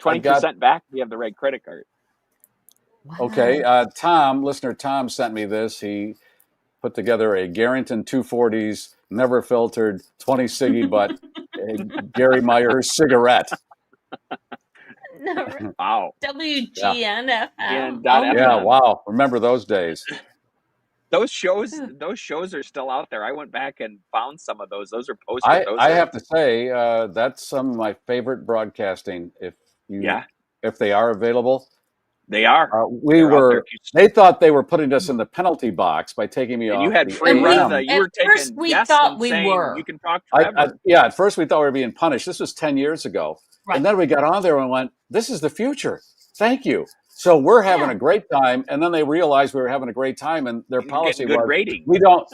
20% back if you have the right credit card. Wow. Okay. Listener Tom sent me this. He put together a Garrington 240s, never filtered, 20 ciggy butt, Gary Meier cigarette. Wow. WGNFM. Yeah, wow. Remember those days. Those shows are still out there. I went back and found some of those. Those are posted. I have to say, that's some of my favorite broadcasting. If they are available. They are. They thought they were putting us in the penalty box by taking me off. You had free run. You were taking first we thought we were. You can talk forever. At first we thought we were being punished. This was 10 years ago. Right. And then we got on there and went, this is the future. Thank you. So we're having a great time. And then they realized we were having a great time, and their policy was rating. We don't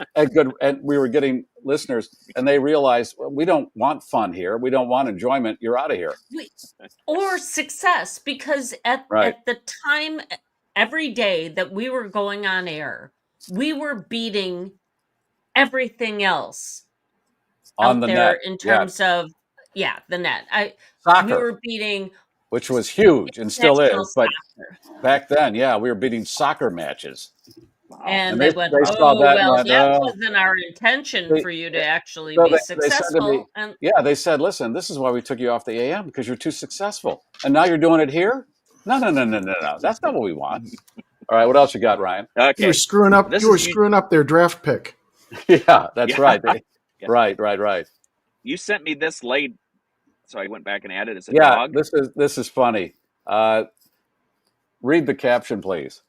and we were getting listeners, and they realized, well, we don't want fun here. We don't want enjoyment. You're out of here. Or success, because at the time, every day that we were going on air, we were beating everything else on out the there net. in terms of the net. Soccer. We were beating, which was huge and still is, but soccer. Back then, we were beating soccer matches. Wow. And they went, that wasn't our intention for you to actually be successful. They said, listen, this is why we took you off the AM, because you're too successful. And now you're doing it here? No. That's not what we want. All right, what else you got, Ryan? Okay. You were screwing up their draft pick. Yeah, that's right. Right. You sent me this late, so I went back and added it as a dog. Yeah, this is funny. Read the caption, please.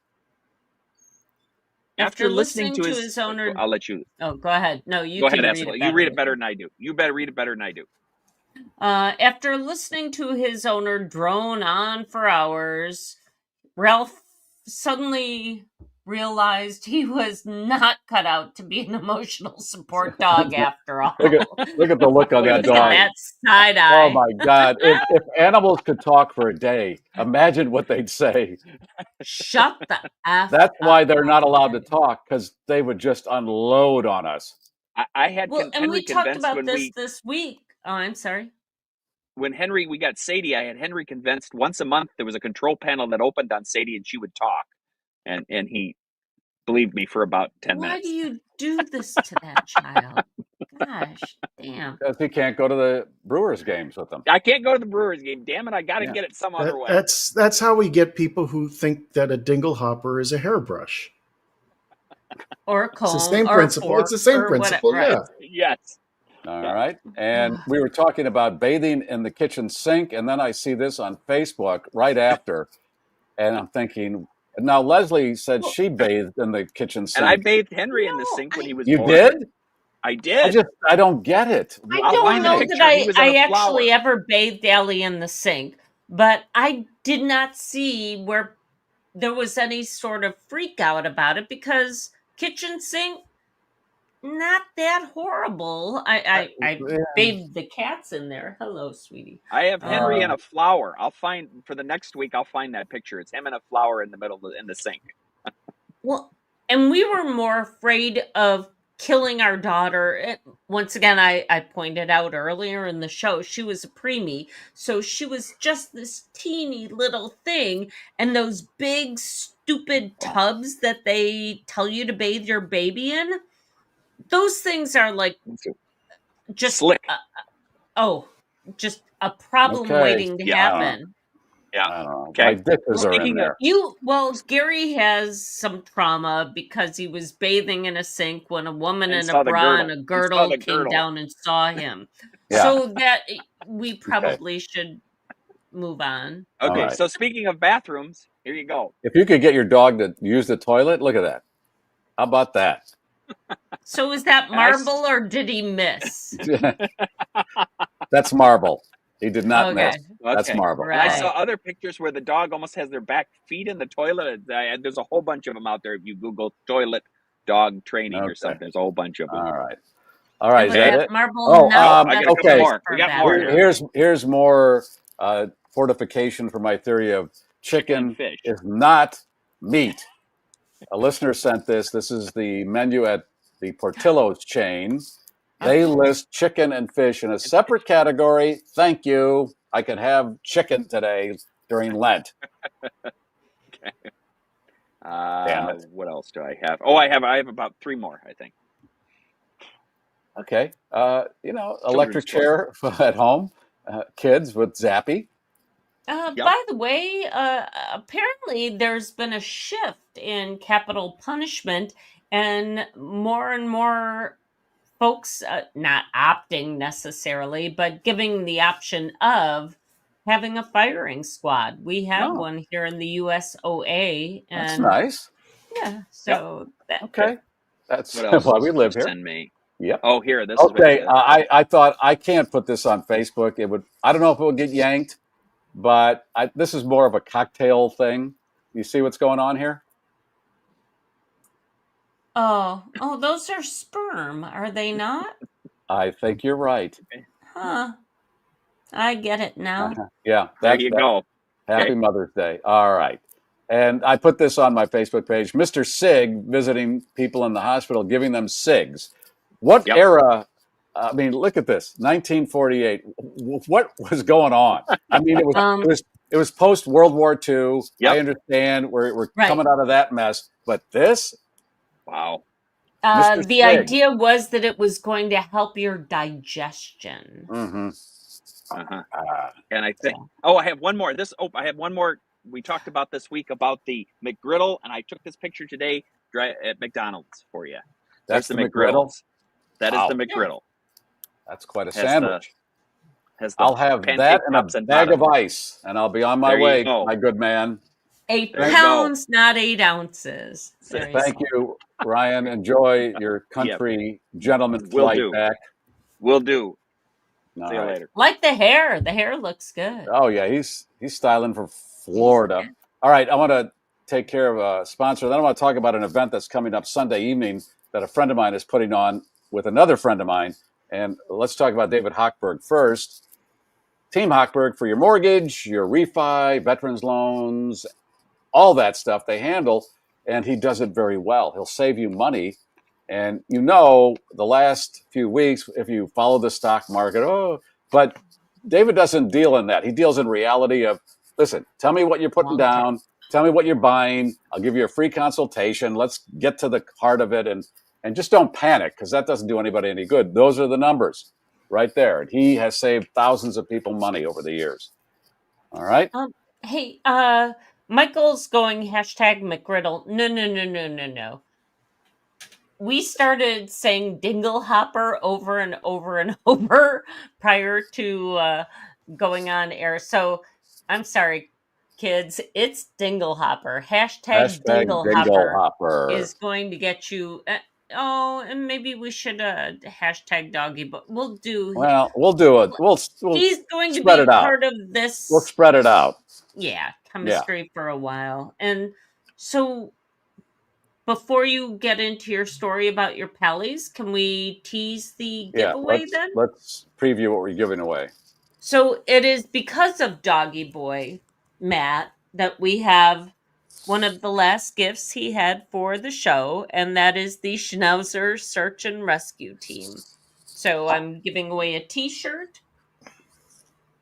After listening to his owner, I'll let you. Oh, go ahead. No, you go can ahead. Read it. You read it better than I do. You better read it better than I do. After listening to his owner drone on for hours, Ralph suddenly realized he was not cut out to be an emotional support dog after all. Look at the look on that dog. That side eye. Oh my God. If animals could talk for a day, imagine what they'd say. Shut the F That's why up. they're not allowed to talk, because they would just unload on us. I had and we talked about this week. Oh, I'm sorry. When we got Sadie, I had Henry convinced once a month there was a control panel that opened on Sadie and she would talk. And he believed me for about 10 minutes. Why do you do this to that child? Gosh, damn. Because he can't go to the Brewers games with them. I can't go to the Brewers game. Damn it, I got to get it some other way. That's how we get people who think that a dingle hopper is a hairbrush. Or a comb. It's the same principle. It's the same principle, right. Yes. All right. And we were talking about bathing in the kitchen sink, and then I see this on Facebook right after, and I'm thinking, Now Leslie said she bathed in the kitchen sink. And I bathed Henry in the sink when he was You born. did? I did. I don't get it. I I'll don't find the know picture. that He was in I a actually flower. ever bathed Allie in the sink, but I did not see where there was any sort of freak out about it because kitchen sink, not that horrible. I bathed the cats in there. Hello, sweetie. I have Henry in a flower. I'll find for the next week. I'll find that picture. It's him in a flower in the middle in the sink. Well, and we were more afraid of killing our daughter. Once again, I pointed out earlier in the show, she was a preemie. So she was just this teeny little thing. And those big, stupid tubs that they tell you to bathe your baby in, those things are like just slick. Just a problem waiting to happen. Yeah. I don't know. Okay. My dickers are in there. Garry has some trauma because he was bathing in a sink when a woman And in saw a the bra girdle. and a He saw girdle the came girdle. down and saw him. Yeah. So that we probably should move on. Okay. All right. So speaking of bathrooms, here you go. If you could get your dog to use the toilet, look at that. How about that? So is that marble or did he miss? That's marble. He did not miss. Okay. That's marble. And I saw other pictures where the dog almost has their back feet in the toilet. There's a whole bunch of them out there. If you Google toilet dog training or something, there's a whole bunch of them. All right. All right. Is that it? Marble. I got a couple okay. more. We got more. Here's more fortification for my theory of chicken is not meat. A listener sent this. This is the menu at the Portillo's chain. They list chicken and fish in a separate category. Thank you. I can have chicken today during Lent. Okay. Damn it. What else do I have? Oh, I have about 3 more, I think. Okay. Electric chair at home. Kids with Zappy. By the way, apparently there's been a shift in capital punishment, and more folks not opting necessarily, but giving the option of having a firing squad. We have one here in the USOA. And that's nice. Yeah. So okay. That's what else why we live here. Send me. Yep. Oh, here. This okay. is I thought I can't put this on Facebook. It would. I don't know if it would get yanked, but this is more of a cocktail thing. You see what's going on here? Oh, those are sperm, are they not? I think you're right. Huh. I get it now. Yeah. There you go. Happy Mother's Day. All right. And I put this on my Facebook page. Mr. Sig visiting people in the hospital, giving them SIGs. What era? I mean, look at this. 1948. What was going on? I mean, it was post World War II. I understand we're coming out of that mess, but this. Wow. The idea was that it was going to help your digestion. Mm-hmm. And I think, I have one more. I have one more. We talked about this week about the McGriddle, and I took this picture today at McDonald's for you. That's the McGriddle? That is the McGriddle. That's quite a sandwich. I'll have that and a bag of ice, and I'll be on my way, my good man. 8 pounds, not 8 ounces. Thank you, Ryan. Enjoy your country gentleman flight back. Will do. See you later. Like the hair. The hair looks good. Oh, yeah. He's styling for Florida. All right. I want to take care of a sponsor. Then I want to talk about an event that's coming up Sunday evening that a friend of mine is putting on with another friend of mine. And let's talk about David Hochberg first. Team Hochberg for your mortgage, your refi, veterans loans, all that stuff they handle. And he does it very well. He'll save you money. And the last few weeks, if you follow the stock market, but David doesn't deal in that. He deals in reality of, listen, tell me what you're putting down. Tell me what you're buying. I'll give you a free consultation. Let's get to the heart of it. And just don't panic, because that doesn't do anybody any good. Those are the numbers right there. And he has saved thousands of people money over the years. All right? Hey, Michael's going #McGriddle. No. We started saying Dinglehopper over and over and over prior to going on air. So I'm sorry. kids, it's Dinglehopper. Hashtag Dinglehopper Dinglehopper. is going to get you. And maybe we should hashtag doggy, but we'll do. Well, we'll do it. We'll He's going to spread be it out. part of this. We'll spread it out. Yeah, chemistry for a while. And so before you get into your story about your Pellies, can we tease the giveaway then? Let's preview what we're giving away. So it is because of Doggy Boy, Matt, that we have one of the last gifts he had for the show, and that is the Schnauzer Search and Rescue Team. So I'm giving away a t-shirt.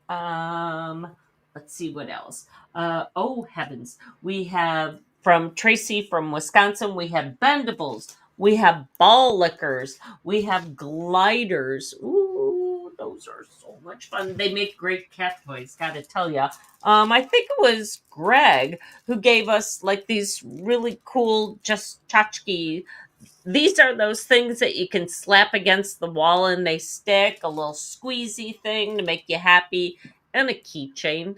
Let's see what else. Oh, heavens. We have from Tracy from Wisconsin, we have bendables. We have ball lickers. We have gliders. Ooh, those are so much fun. They make great cat toys, gotta tell ya. I think it was Greg who gave us like these really cool just tchotchke. These are those things that you can slap against the wall and they stick. A little squeezy thing to make you happy, and a keychain.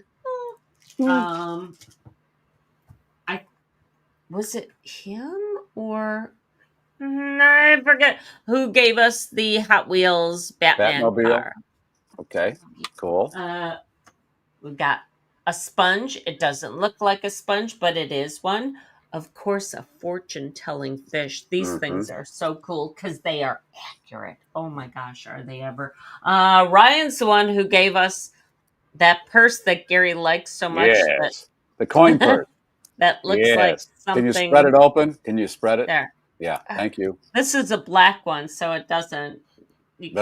Was it him or I forget who gave us the Hot Wheels Batman car. Okay, cool. We got a sponge. It doesn't look like a sponge, but it is one. Of course, a fortune-telling fish. These things are so cool because they are accurate. Oh my gosh, are they ever? Ryan's the one who gave us that purse that Gary likes so much. Yes, the coin purse. That looks like something. Can you spread it open? Can you spread it? There. Yeah, thank you. This is a black one, so it doesn't. You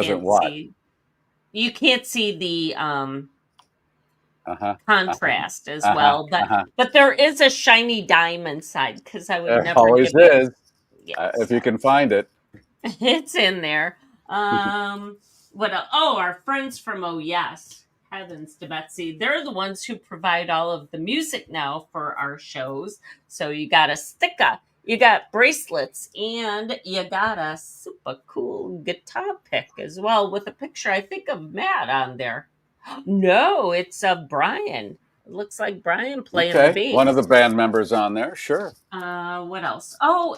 can't see the contrast as well, but there is a shiny dime inside because I would never. Always is. If you can find it, it's in there. What else? Oh, our friends from Oh Yes. Heavens to Betsy. They're the ones who provide all of the music now for our shows. So you got a sticker, you got bracelets, and you got a super cool guitar pick as well with a picture, I think, of Matt on there. No, it's Brian. It looks like Brian playing the bass. One of the band members on there, sure. What else? Oh,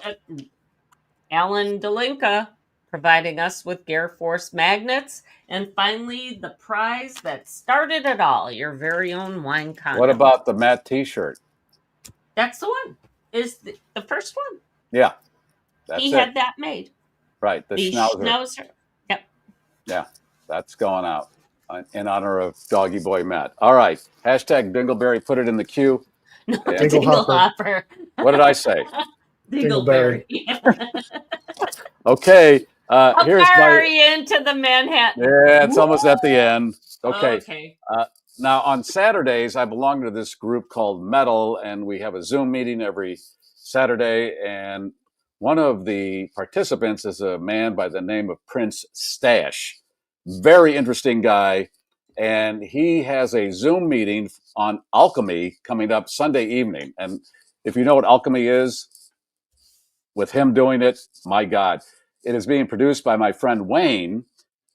Alan Delinka providing us with GarrForce magnets. And finally, the prize that started it all, your very own wine condom. What about the Matt t-shirt? That's the one. Is the first one. Yeah. That's he had that made. Right, the Schnauzer. Yep. Yeah, that's going out in honor of Doggy Boy Matt. All right, hashtag Dingleberry, put it in the queue. No, Dinglehopper. What did I say? Dingleberry. Okay. Here's into the Manhattan. Yeah, it's almost at the end. Okay. Now, on Saturdays, I belong to this group called Metal, and we have a Zoom meeting every Saturday. And one of the participants is a man by the name of Prince Stash. Very interesting guy. And he has a Zoom meeting on alchemy coming up Sunday evening. And if you know what alchemy is, with him doing it, my God. It is being produced by my friend Wayne.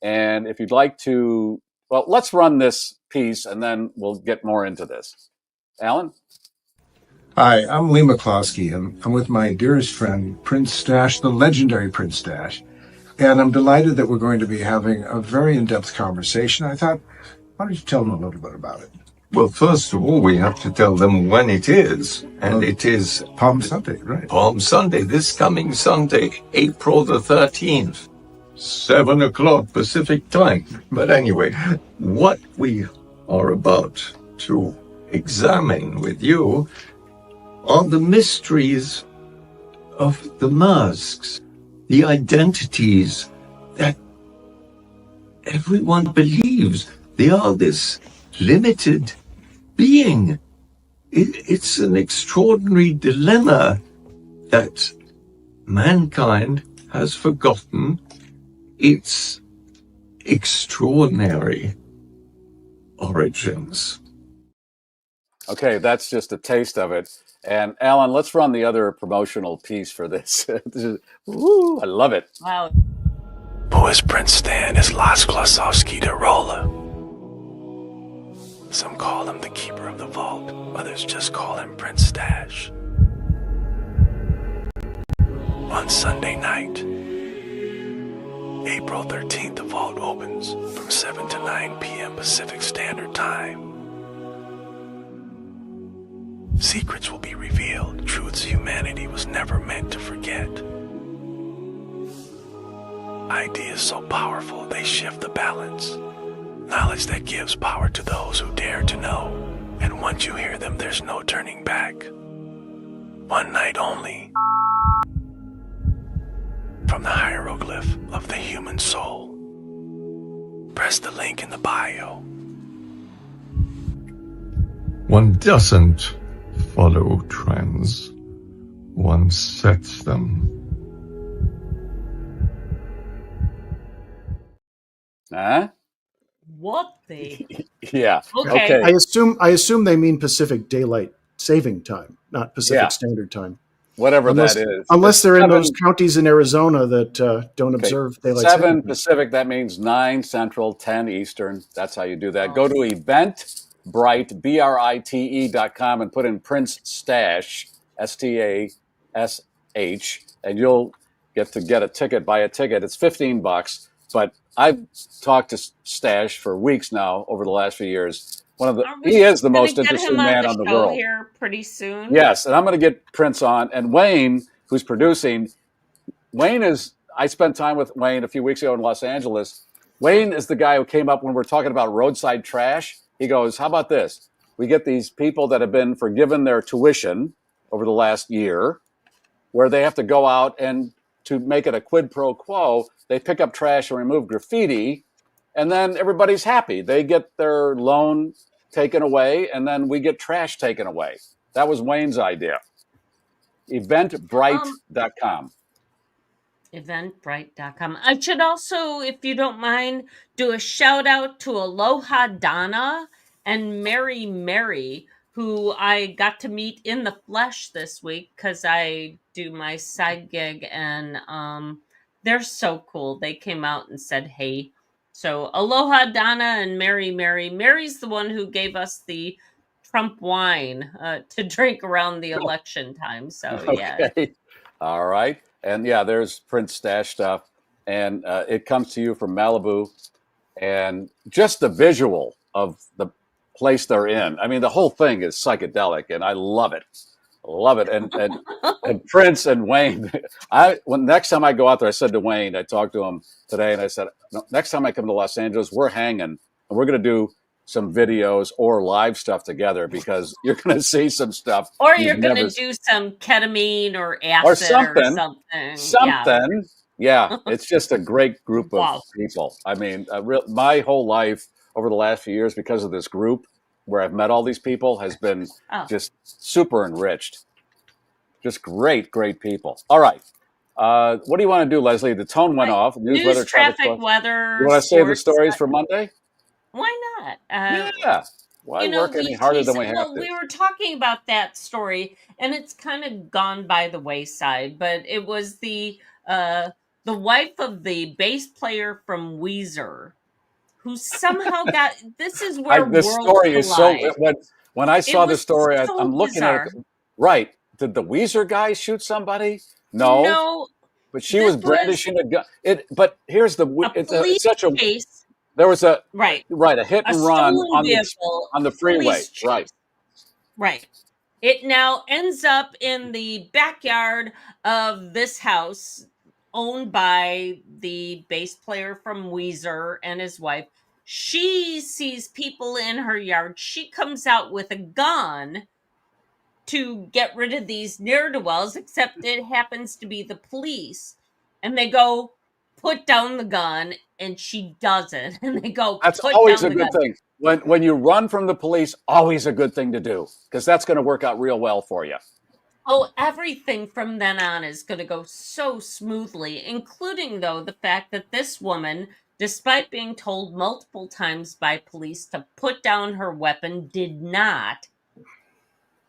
And if you'd like to, well, let's run this piece and then we'll get more into this. Alan? Hi, I'm Lee McCloskey, and I'm with my dearest friend, Prince Stash, the legendary Prince Stash. And I'm delighted that we're going to be having a very in-depth conversation. I thought, why don't you tell them a little bit about it? Well, first of all, we have to tell them when it is. And it is Palm Sunday, right? Palm Sunday, this coming Sunday, April the 13th, 7 o'clock Pacific time. But anyway, what we are about to examine with you are the mysteries of the masks, the identities that everyone believes they are this limited being. It's an extraordinary dilemma that mankind has forgotten its extraordinary origins. Okay, that's just a taste of it. And Alan, let's run the other promotional piece for this. Woo, I love it. Wow. Who is Prince Stan is Las Klasowski de Rolla. Some call him the keeper of the vault, others just call him Prince Stash. On Sunday night, April 13th, the vault opens from 7 to 9 p.m. Pacific Standard Time. Secrets will be revealed, truths humanity was never meant to forget. Ideas so powerful they shift the balance. Knowledge that gives power to those who dare to know. And once you hear them, there's no turning back. One night only. From the hieroglyph of the human soul. Press the link in the bio. One doesn't follow trends. One sets them. Huh? What the? Yeah. Okay. I assume they mean Pacific Daylight Saving Time, not Pacific Standard Time. Whatever that is. Unless they're in those counties in Arizona that don't observe Daylight Saving 7 Time. Pacific, that means 9 Central, 10 Eastern. That's how you do that. Go to Eventbrite, BRITE.com, and put in Prince Stash, STASH, and you'll get a ticket, buy a ticket. It's $15, but I've talked to Stash for weeks now over the last few years. He is the most interesting man on the world. Here pretty soon. Yes, and I'm going to get Prince on. And Wayne, who's producing, I spent time with Wayne a few weeks ago in Los Angeles. Wayne is the guy who came up when we're talking about roadside trash. He goes, how about this? We get these people that have been forgiven their tuition over the last year, where they have to go out and to make it a quid pro quo, they pick up trash and remove graffiti, and then everybody's happy. They get their loan taken away, and then we get trash taken away. That was Wayne's idea. Eventbrite.com. Eventbrite.com. I should also, if you don't mind, do a shout out to Aloha Donna and Mary Mary, who I got to meet in the flesh this week because I do my side gig, and they're so cool. They came out and said hey. So Aloha Donna and Mary Mary. Mary's the one who gave us the Trump wine to drink around the election time. So yeah. Okay. All right. And yeah, there's Prince Stash stuff. And it comes to you from Malibu. And just the visual of the place they're in. I mean, the whole thing is psychedelic, and I love it. Love it. And Prince and Wayne. Next time I go out there, I said to Wayne, I talked to him today, and I said, no, next time I come to Los Angeles, we're hanging, and we're going to do some videos or live stuff together, because you're going to see some stuff. Or you're going to do some ketamine or acid or something. Something. Yeah. It's just a great group of people. I mean, my whole life over the last few years, because of this group where I've met all these people, has been just super enriched. Just great, great people. All right. What do you want to do, Leslie? The tone went off. News, traffic, weather. You want to save the stories for Monday? Why not? Yeah. Why work any harder than we have to? We were talking about that story, and it's kind of gone by the wayside. But it was the wife of the bass player from Weezer, who somehow got. This is where this worlds story is collide. so. When I saw the story, so I'm looking bizarre. at it. Right? Did the Weezer guy shoot somebody? No. But she was brandishing a gun. But here's it's such a case. There was a right a hit and run on the freeway. Right. It now ends up in the backyard of this house owned by the bass player from Weezer and his wife. She sees people in her yard. She comes out with a gun to get rid of these ne'er-do-wells, except it happens to be the police. And they go, put down the gun, and she doesn't. And they go, that's put always down a the good gun. thing. When you run from the police, always a good thing to do, because that's going to work out real well for you. Oh, everything from then on is going to go so smoothly, including, though, the fact that this woman, despite being told multiple times by police to put down her weapon, did not.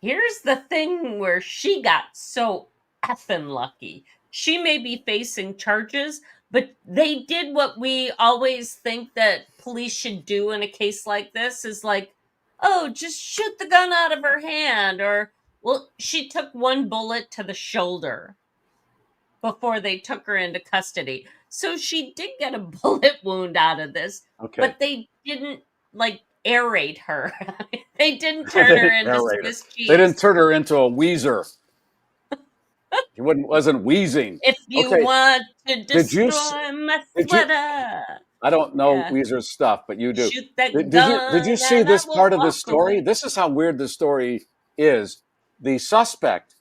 Here's the thing where she got so effing lucky. She may be facing charges, but they did what we always think that police should do in a case like this, is like, oh, just shoot the gun out of her hand, or, well, she took one bullet to the shoulder before they took her into custody. So she did get a bullet wound out of this, but they didn't, like, aerate her. They didn't turn her into Swiss cheese. They didn't turn her into a wheezer. She wasn't wheezing. If you want to destroy my sweater. I don't know Weezer's stuff, but you do. Shoot that Did you see this part of the story? Away. This is how weird the story is. The suspect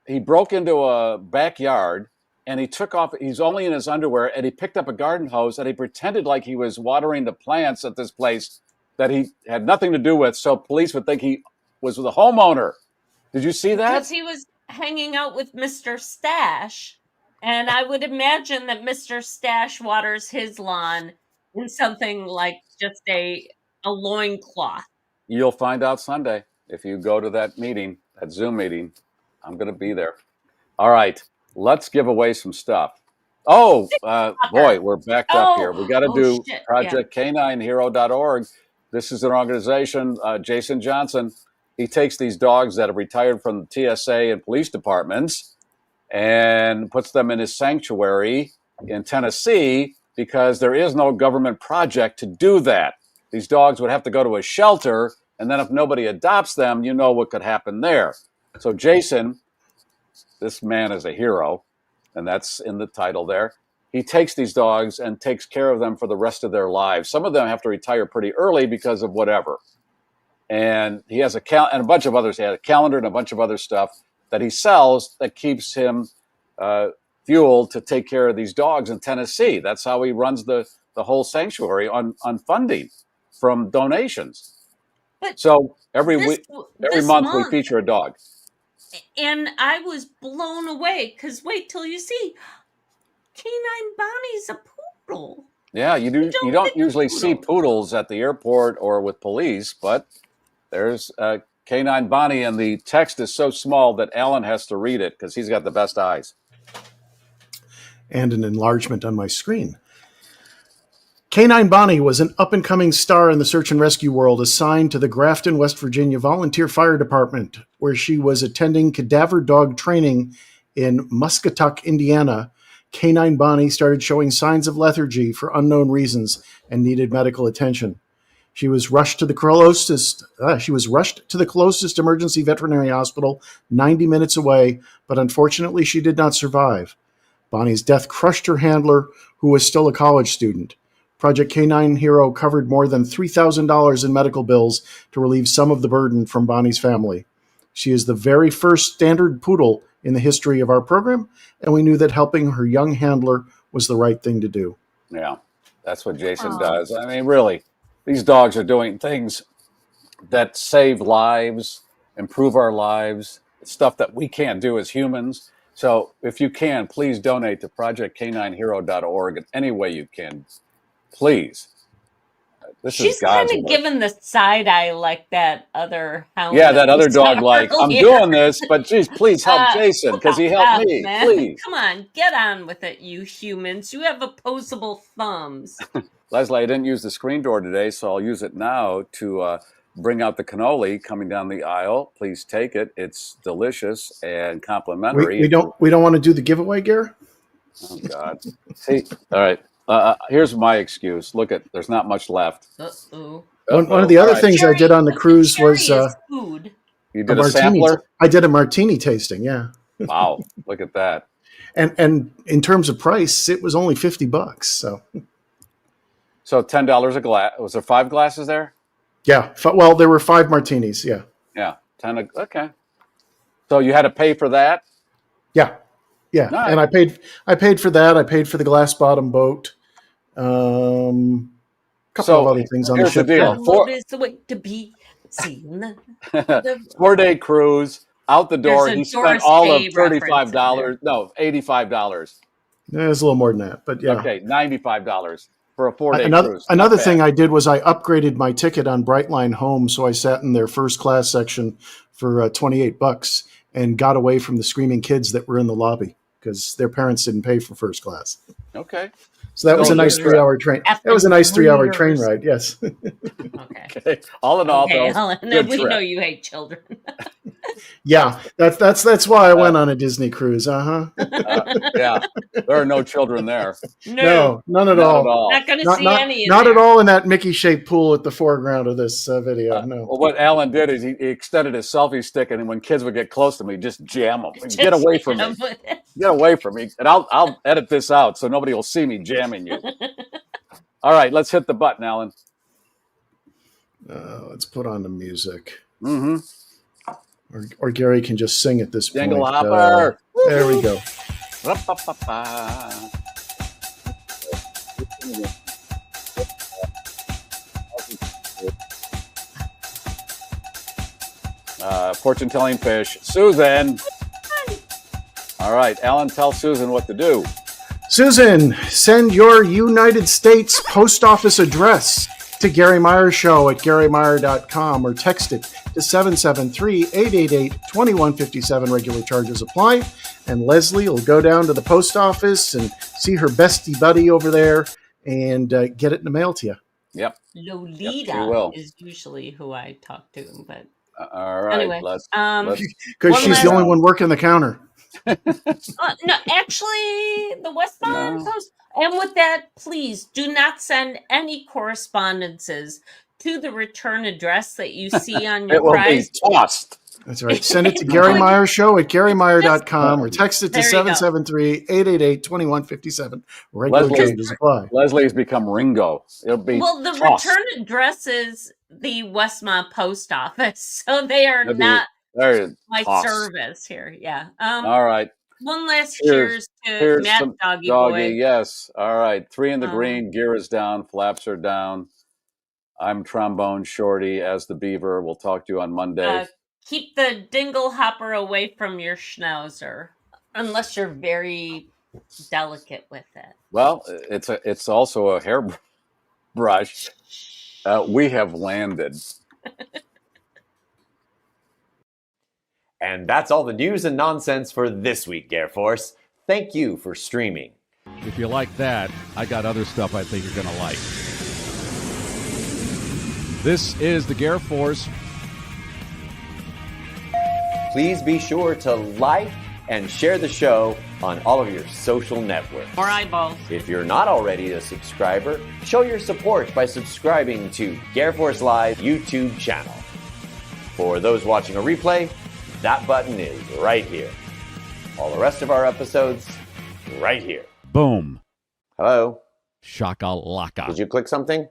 he broke into a backyard and he took off. He's only in his underwear and he picked up a garden hose and he pretended like he was watering the plants at this place that he had nothing to do with. So police would think he was the homeowner. Did you see that? Because he was hanging out with Mr. Stash. And I would imagine that Mr. Stash waters his lawn in something like just a loincloth. You'll find out Sunday if you go to that meeting, that Zoom meeting. I'm going to be there. All right, let's give away some stuff. Oh, boy, we're backed up here. We got to do ProjectCanineHero.org. This is an organization, Jason Johnson. He takes these dogs that have retired from the TSA and police departments and puts them in his sanctuary in Tennessee because there is no government project to do that. These dogs would have to go to a shelter, and then if nobody adopts them, you know what could happen there. So Jason, this man is a hero, and that's in the title there. He takes these dogs and takes care of them for the rest of their lives. Some of them have to retire pretty early because of whatever. And he has and a bunch of others. He had a calendar and a bunch of other stuff that he sells that keeps him fuel to take care of these dogs in Tennessee. That's how he runs the whole sanctuary on funding from donations. But so every month we feature a dog. And I was blown away because wait till you see, Canine Bonnie's a poodle. Yeah, you don't usually see poodles at the airport or with police, but there's Canine Bonnie, and the text is so small that Alan has to read it because he's got the best eyes. And an enlargement on my screen. Canine Bonnie was an up-and-coming star in the search and rescue world, assigned to the Grafton, West Virginia Volunteer Fire Department, where she was attending cadaver dog training in Muscatuck, Indiana. Canine Bonnie started showing signs of lethargy for unknown reasons and needed medical attention. She was rushed to the closest emergency veterinary hospital 90 minutes away, but unfortunately she did not survive. Bonnie's death crushed her handler, who was still a college student. Project Canine Hero covered more than $3,000 in medical bills to relieve some of the burden from Bonnie's family. She is the very first standard poodle in the history of our program, and we knew that helping her young handler was the right thing to do. Yeah, that's what Jason does. I mean, really, these dogs are doing things that save lives, improve our lives, stuff that we can't do as humans. So if you can, please donate to ProjectCanineHero.org in any way you can. Please. She's kind of giving the side eye like that other hound. Yeah, that other dog like, I'm doing this, but geez, please help Jason because he helped me. Man. Please. Come on, get on with it, you humans. You have opposable thumbs. Leslie, I didn't use the screen door today, so I'll use it now to bring out the cannoli coming down the aisle. Please take it. It's delicious and complimentary. We don't want to do the giveaway, Garry? Oh, God. See, all right. Here's my excuse. Look there's not much left. Uh-oh. One of the other things I did on the cruise was food. You did a sampler? I did a martini tasting, yeah. Wow, look at that. And in terms of price, it was only $50. So $10 a glass. Was there 5 glasses there? Yeah. Well, there were 5 martinis. Yeah. Yeah. Okay. So you had to pay for that? Yeah. Yeah. Nice. And I paid for that. I paid for the glass bottom boat. Couple of other things on the ship. What is the way to be seen? 4-day cruise out the door. He spent all of $35. No, $85. Yeah, it was a little more than that, but yeah. Okay, $95 for a 4-day cruise. Another thing I did was I upgraded my ticket on Brightline Home, so I sat in their first class section for $28 and got away from the screaming kids that were in the lobby. because their parents didn't pay for first class. Okay. So that was a nice 3-hour train. That was a nice 3-hour train ride. Yes. Okay. All in all, Okay, though, Helen, good we trip. know you hate children. Yeah, that's why I went on a Disney cruise. Yeah, there are no children there. No, none at Not all. at all. Not going to see any in Not there. at all in that Mickey-shaped pool at the foreground of this video. No. Well, what Alan did is he extended his selfie stick, and when kids would get close to me, just jam them. Get away from me. Get away from me. And I'll edit this out so nobody will see me jamming you. All right, let's hit the button, Alan. Let's put on the music. Mm-hmm. Or Garry can just sing at this Jingle point. hopper. There we go. Fortune telling fish. Susan. All right, Alan, tell Susan what to do. Susan, send your United States post office address to Garry Meier Show at GarryMeier.com or text it to 773-888-2157. Regular charges apply. And Leslie will go down to the post office and see her bestie buddy over there and get it in the mail to you. Yep. Lolita is usually who I talk to, but all right. anyway, because she's the only one working the counter. No, actually, the Westbound Post. And with that, please do not send any correspondences to the return address that you see on your prize. It will be tossed. That's right. Send it to Garry Meier Show at GarryMeier.com or text it to 773-888-2157. Regular changes apply. Leslie's become Ringo. It'll be the tossed. return address is the Westmont Post Office, so they are not my service here. Yeah. All right. One last cheers to Matt Doggy Boy. Yes. All right. 3 in the green. Gear is down. Flaps are down. I'm Trombone Shorty as the Beaver. We'll talk to you on Monday. Keep the dingle hopper away from your schnauzer, unless you're very delicate with it. Well, it's also a hairbrush. We have landed. And that's all the news and nonsense for this week, GarrForce. Thank you for streaming. If you like that, I got other stuff I think you're going to like. This is the GarrForce. Please be sure to like and share the show on all of your social networks. More eyeballs. If you're not already a subscriber, show your support by subscribing to GarrForce Live YouTube channel. For those watching a replay, that button is right here. All the rest of our episodes, right here. Boom. Hello? Shakalaka. Did you click something?